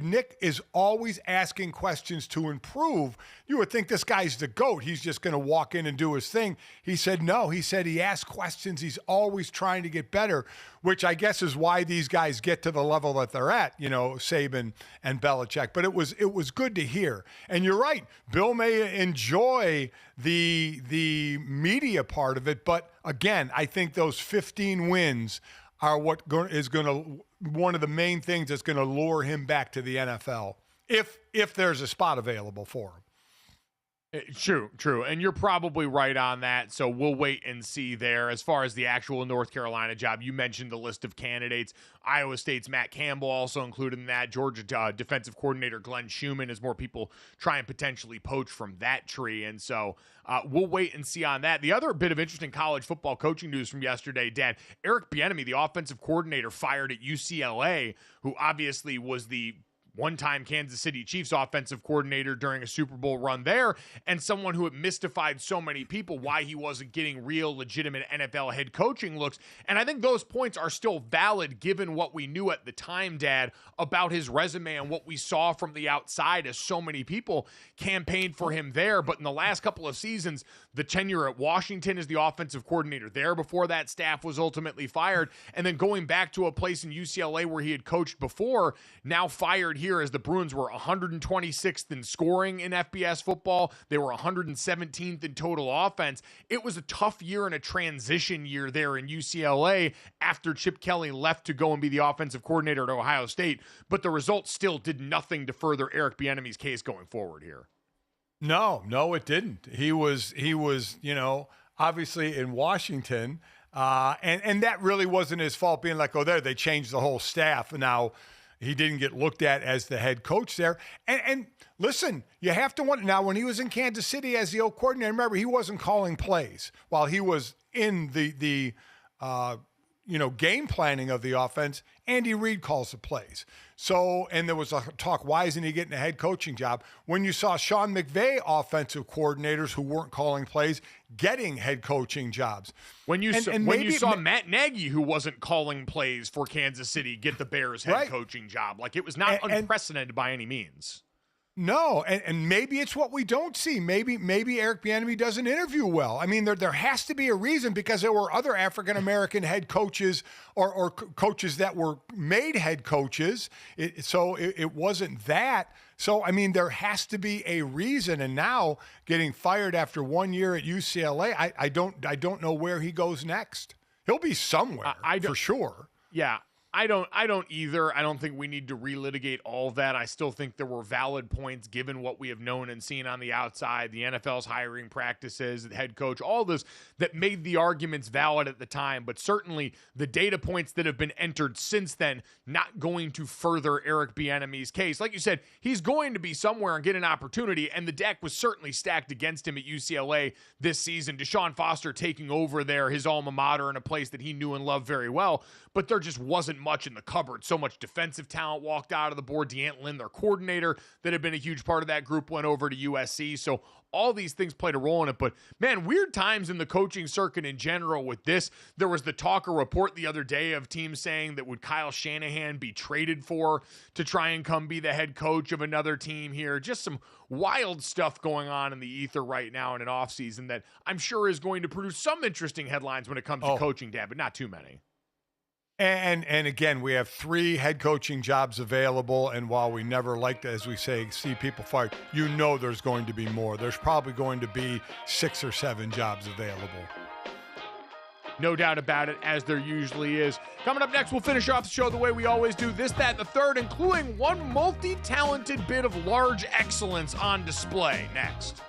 Nick is always asking questions to improve. You would think this guy's the GOAT. He's just going to walk in and do his thing. He said no. He said he asks questions. He's always trying to get better, which I guess is why these guys get to the level that they're at, Saban and Belichick. But it was good to hear. And you're right. Bill may enjoy the media part of it, but again, I think those 15 wins are one of the main things that's going to lure him back to the NFL if there's a spot available for him. True. And you're probably right on that. So we'll wait and see there. As far as the actual North Carolina job, you mentioned the list of candidates. Iowa State's Matt Campbell also included in that. Georgia defensive coordinator Glenn Schumann, as more people try and potentially poach from that tree. And so we'll wait and see on that. The other bit of interesting college football coaching news from yesterday, Dan, Eric Bieniemy, the offensive coordinator fired at UCLA, who obviously was the one-time Kansas City Chiefs offensive coordinator during a Super Bowl run there, and someone who had mystified so many people why he wasn't getting real, legitimate NFL head coaching looks. And I think those points are still valid given what we knew at the time, Dad, about his resume and what we saw from the outside as so many people campaigned for him there. But in the last couple of seasons, the tenure at Washington as the offensive coordinator there before that staff was ultimately fired, and then going back to a place in UCLA where he had coached before, now fired here as the Bruins were 126th in scoring in FBS football. They were 117th in total offense. It was a tough year and a transition year there in UCLA after Chip Kelly left to go and be the offensive coordinator at Ohio State, but the results still did nothing to further Eric Bieniemy's case going forward here. No, it didn't. He was, obviously in Washington, and that really wasn't his fault, being like, they changed the whole staff. Now he didn't get looked at as the head coach there. And listen, you have to wonder, now when he was in Kansas City as the old coordinator, remember, he wasn't calling plays while he was in the game planning of the offense. Andy Reid calls the plays. So, and there was a talk, why isn't he getting a head coaching job? When you saw Sean McVay offensive coordinators who weren't calling plays getting head coaching jobs. When you saw Matt Nagy, who wasn't calling plays for Kansas City, get the Bears head coaching job. Like, it was not unprecedented by any means. No, and maybe it's what we don't see. Maybe Eric Bieniemy doesn't interview well. I mean, there has to be a reason, because there were other African-American head coaches or coaches that were made head coaches. So it wasn't that. So, I mean, there has to be a reason. And now getting fired after 1 year at UCLA, I don't know where he goes next. He'll be somewhere for sure. Yeah. I don't either. I don't think we need to relitigate all of that. I still think there were valid points given what we have known and seen on the outside, the NFL's hiring practices, the head coach, all this that made the arguments valid at the time. But certainly the data points that have been entered since then, not going to further Eric Bieniemy's case. Like you said, he's going to be somewhere and get an opportunity, and the deck was certainly stacked against him at UCLA this season. Deshaun Foster taking over there, his alma mater, in a place that he knew and loved very well. But there just wasn't much in the cupboard. So much defensive talent walked out of the board. DeAntlin, their coordinator, that had been a huge part of that group, went over to USC. So all these things played a role in it. But, man, weird times in the coaching circuit in general with this. There was the talk or report the other day of teams saying that would Kyle Shanahan be traded for to try and come be the head coach of another team here. Just some wild stuff going on in the ether right now in an offseason that I'm sure is going to produce some interesting headlines when it comes to coaching, Dad, but not too many. And again, we have 3 head coaching jobs available, and while we never like to, as we say, see people fired, there's going to be more. There's probably going to be 6 or 7 jobs available. No doubt about it, as there usually is. Coming up next, we'll finish off the show the way we always do. This, that, and the third, including one multi-talented bit of large excellence on display. Next.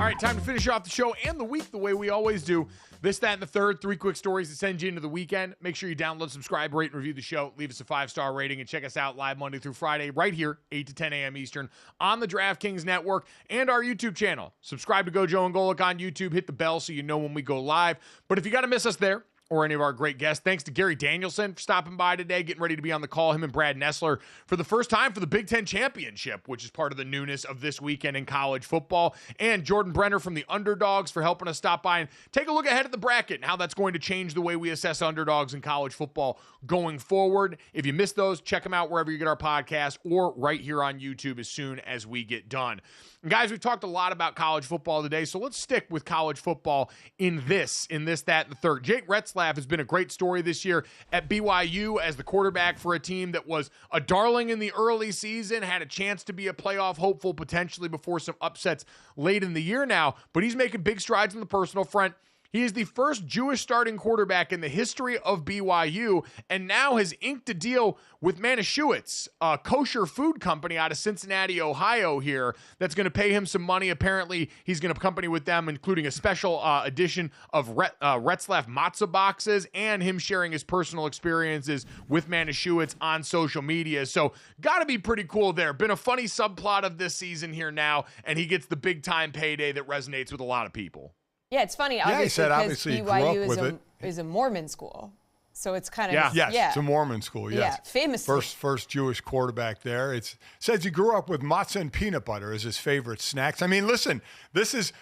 All right, time to finish off the show and the week the way we always do. This, that, and the third. 3 quick stories to send you into the weekend. Make sure you download, subscribe, rate, and review the show. Leave us a 5-star rating and check us out live Monday through Friday right here, 8 to 10 a.m. Eastern on the DraftKings Network and our YouTube channel. Subscribe to GoJo and Golic on YouTube. Hit the bell so you know when we go live. But if you got to miss us there, or any of our great guests. Thanks to Gary Danielson for stopping by today, getting ready to be on the call, him and Brad Nessler, for the first time for the Big Ten Championship, which is part of the newness of this weekend in college football. And Jordan Brener from the Underdogs for helping us stop by and take a look ahead at the bracket and how that's going to change the way we assess underdogs in college football going forward. If you missed those, check them out wherever you get our podcast or right here on YouTube as soon as we get done. And guys, we've talked a lot about college football today, so let's stick with college football in this, that, and the third. Jake Retzlaff has been a great story this year at BYU as the quarterback for a team that was a darling in the early season, had a chance to be a playoff hopeful potentially before some upsets late in the year now, but he's making big strides on the personal front. He is the first Jewish starting quarterback in the history of BYU and now has inked a deal with Manischewitz, a kosher food company out of Cincinnati, Ohio here that's going to pay him some money. Apparently, he's going to accompany with them, including a special edition of Retzlaff matzah boxes and him sharing his personal experiences with Manischewitz on social media. So got to be pretty cool there. Been a funny subplot of this season here now, and he gets the big-time payday that resonates with a lot of people. Yeah, it's funny. Yeah, he said obviously he grew up is a Mormon school, so it's kind of It's a Mormon school. Yes, yeah, famously first Jewish quarterback there. It says he grew up with matzah and peanut butter as his favorite snacks. I mean, listen, this is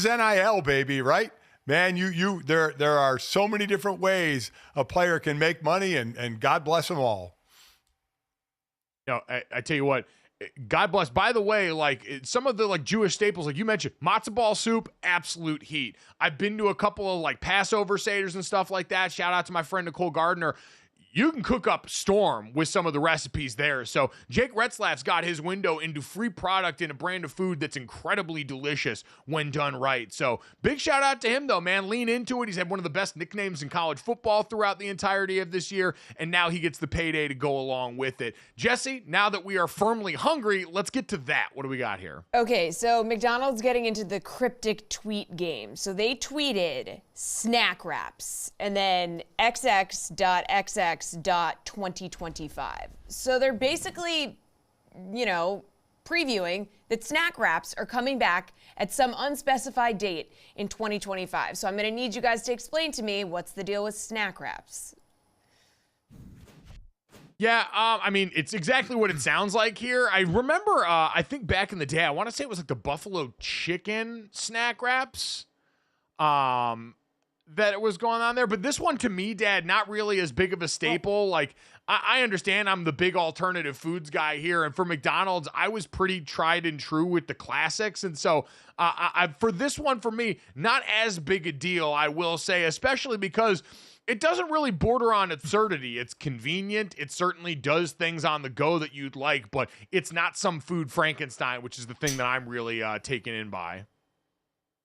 NIL, baby, right? Man, there are so many different ways a player can make money, and God bless them all. No, I tell you what. God bless. By the way, like some of the like Jewish staples, like you mentioned, matzo ball soup, absolute heat. I've been to a couple of like Passover Seders and stuff like that. Shout out to my friend Nicole Gardner. You can cook up storm with some of the recipes there. So Jake Retzlaff's got his window into free product in a brand of food that's incredibly delicious when done right. So big shout out to him though, man. Lean into it. He's had one of the best nicknames in college football throughout the entirety of this year, and now he gets the payday to go along with it. Jesse, now that we are firmly hungry, let's get to that. What do we got here? Okay, so McDonald's getting into the cryptic tweet game. So they tweeted snack wraps and then XX.XX.2025. So they're basically, previewing that snack wraps are coming back at some unspecified date in 2025. So I'm going to need you guys to explain to me what's the deal with snack wraps. Yeah, I mean, it's exactly what it sounds like here. I remember, I think back in the day, I want to say it was like the buffalo chicken snack wraps. that was going on there. But this one, to me, Dad, not really as big of a staple. Like, I understand I'm the big alternative foods guy here. And for McDonald's, I was pretty tried and true with the classics. And so for this one, for me, not as big a deal, I will say, especially because it doesn't really border on absurdity. It's convenient. It certainly does things on the go that you'd like, but it's not some food Frankenstein, which is the thing that I'm really taken in by.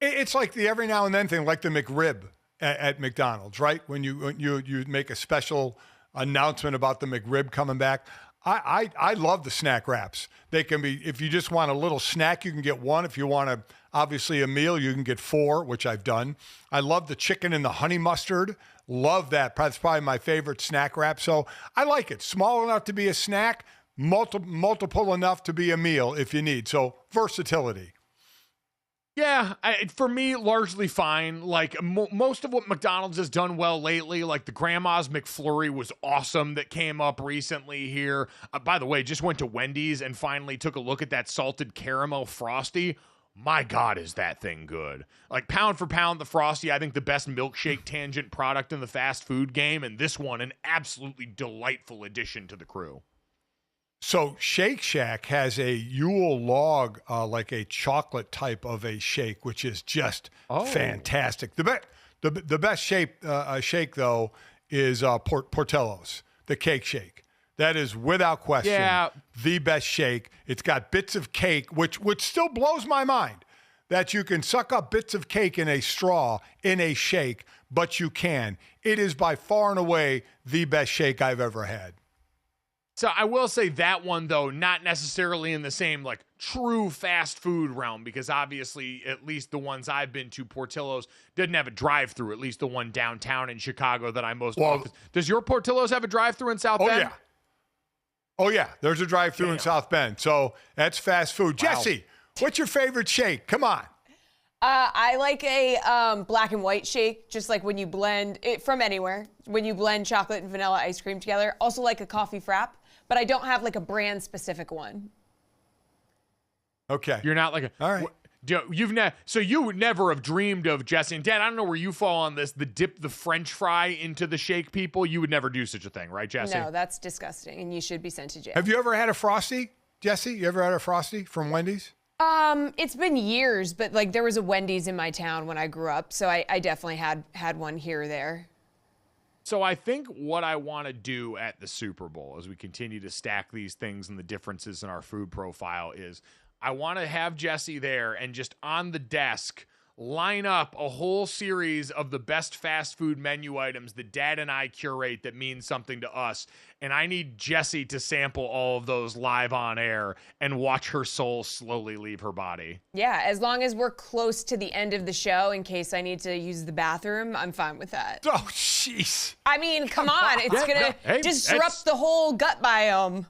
It's like the every now and then thing, like the McRib at McDonald's, right? When you make a special announcement about the McRib coming back. I love the snack wraps. They can be, if you just want a little snack, you can get one. If you want obviously a meal, you can get 4, which I've done. I love the chicken and the honey mustard. Love that. That's probably my favorite snack wrap. So I like it. Small enough to be a snack, multiple enough to be a meal if you need. So versatility. Yeah, for me, largely fine. Like, most of what McDonald's has done well lately, like the Grandma's McFlurry was awesome that came up recently here. By the way, just went to Wendy's and finally took a look at that salted caramel Frosty. My God, is that thing good. Like, pound for pound, the Frosty, I think the best milkshake tangent product in the fast food game, and this one, an absolutely delightful addition to the crew. So Shake Shack has a Yule log, like a chocolate type of a shake, which is just fantastic. The best shake though is Portillo's, the cake shake. That is without question the best shake. It's got bits of cake, which still blows my mind that you can suck up bits of cake in a straw in a shake, but you can. It is by far and away the best shake I've ever had. So I will say that one, though, not necessarily in the same, like, true fast food realm, because obviously, at least the ones I've been to, Portillo's didn't have a drive-through, at least the one downtown in Chicago that I most often. Does your Portillo's have a drive-through in South Bend? Yeah. Oh, yeah. There's a drive-through in South Bend. So that's fast food. Wow. Jesse, what's your favorite shake? Come on. I like a black and white shake, just like when you blend it from anywhere, when you blend chocolate and vanilla ice cream together. Also like a coffee frap, but I don't have like a brand specific one. Okay. You're not like all right. So you would never have dreamed of, Jesse, and Dad, I don't know where you fall on this, the dip the French fry into the shake people. You would never do such a thing, right, Jesse? No, that's disgusting, and you should be sent to jail. Have you ever had a Frosty, Jesse? You ever had a Frosty from Wendy's? It's been years, but like there was a Wendy's in my town when I grew up, so I definitely had one here or there. So I think what I want to do at the Super Bowl as we continue to stack these things and the differences in our food profile is I want to have Jesse there and just on the desk line up a whole series of the best fast food menu items that Dad and I curate that mean something to us. And I need Jesse to sample all of those live on air and watch her soul slowly leave her body. Yeah, as long as we're close to the end of the show in case I need to use the bathroom, I'm fine with that. Oh, jeez. I mean, come on. It's going to disrupt the whole gut biome.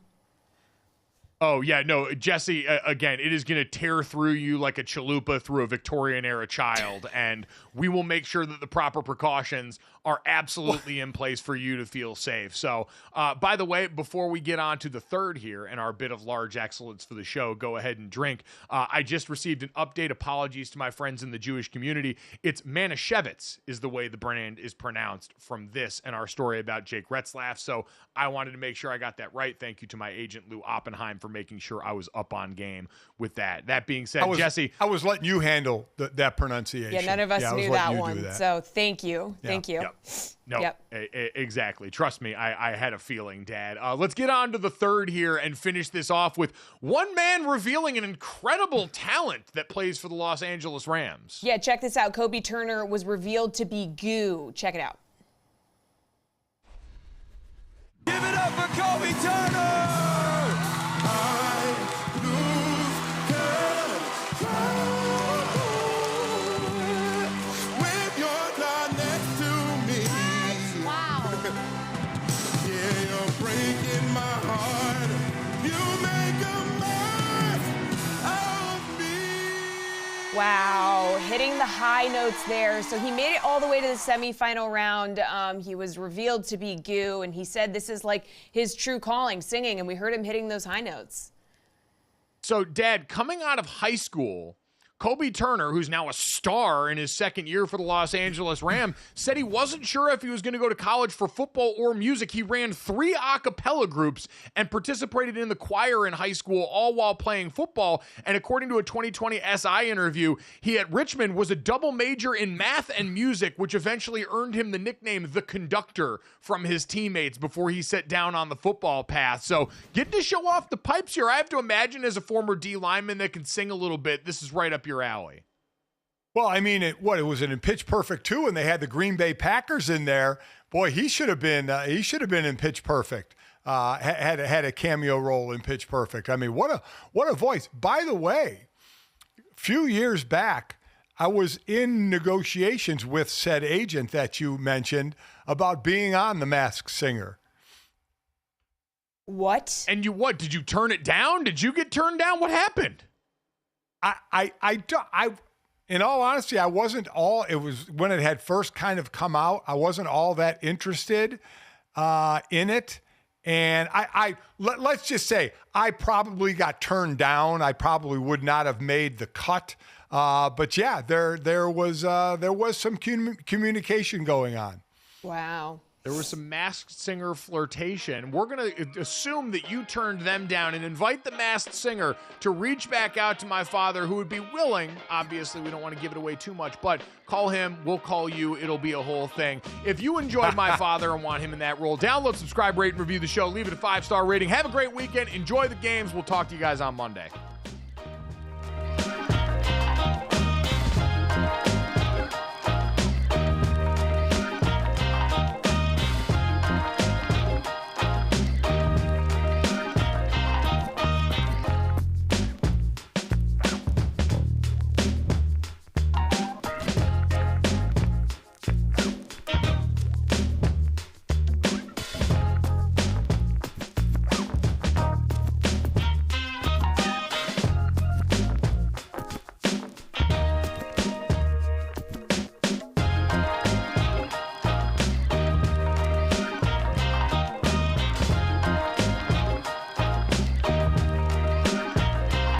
Oh, yeah, no, Jesse, again, it is going to tear through you like a chalupa through a Victorian-era child, and we will make sure that the proper precautions are absolutely in place for you to feel safe. So, by the way, before we get on to the third here and our bit of large excellence for the show, go ahead and drink. I just received an update. Apologies to my friends in the Jewish community. It's Manischewitz is the way the brand is pronounced from this and our story about Jake Retzlaff. So I wanted to make sure I got that right. Thank you to my agent, Lou Oppenheim, for making sure I was up on game with that. That being said, Jesse. I was letting you handle that pronunciation. Yeah, none of us knew that one. So thank you. Yeah. Thank you. Yep. No, exactly. Trust me, I had a feeling, Dad. Let's get on to the third here and finish this off with one man revealing an incredible talent that plays for the Los Angeles Rams. Yeah, check this out. Kobe Turner was revealed to be goo. Check it out. Give it up for Kobe Turner! Wow, hitting the high notes there. So he made it all the way to the semifinal round. He was revealed to be goo, and he said this is like his true calling, singing, and we heard him hitting those high notes. So, Dad, coming out of high school, Kobe Turner, who's now a star in his second year for the Los Angeles Rams, said he wasn't sure if he was going to go to college for football or music. He ran 3 a cappella groups and participated in the choir in high school, all while playing football. And according to a 2020 SI interview, he at Richmond was a double major in math and music, which eventually earned him the nickname The Conductor from his teammates before he sat down on the football path. So getting to show off the pipes here. I have to imagine, as a former D lineman that can sing a little bit, this is right up your alley. Well, I mean, it was in Pitch Perfect 2, and they had the Green Bay Packers in there. Boy, he should have been in Pitch Perfect. Had a cameo role in Pitch Perfect. I mean, what a voice. By the way, a few years back, I was in negotiations with said agent that you mentioned about being on The Masked Singer. What? And did you turn it down? Did you get turned down? What happened? In all honesty, I wasn't all, it was when it had first kind of come out, I wasn't all that interested in it. And let's just say I probably got turned down. I probably would not have made the cut. But yeah, there was some communication going on. Wow. There was some Masked Singer flirtation. We're going to assume that you turned them down and invite the Masked Singer to reach back out to my father, who would be willing. Obviously, we don't want to give it away too much, but call him. We'll call you. It'll be a whole thing. If you enjoyed my father and want him in that role, download, subscribe, rate, and review the show. Leave it a 5-star rating. Have a great weekend. Enjoy the games. We'll talk to you guys on Monday.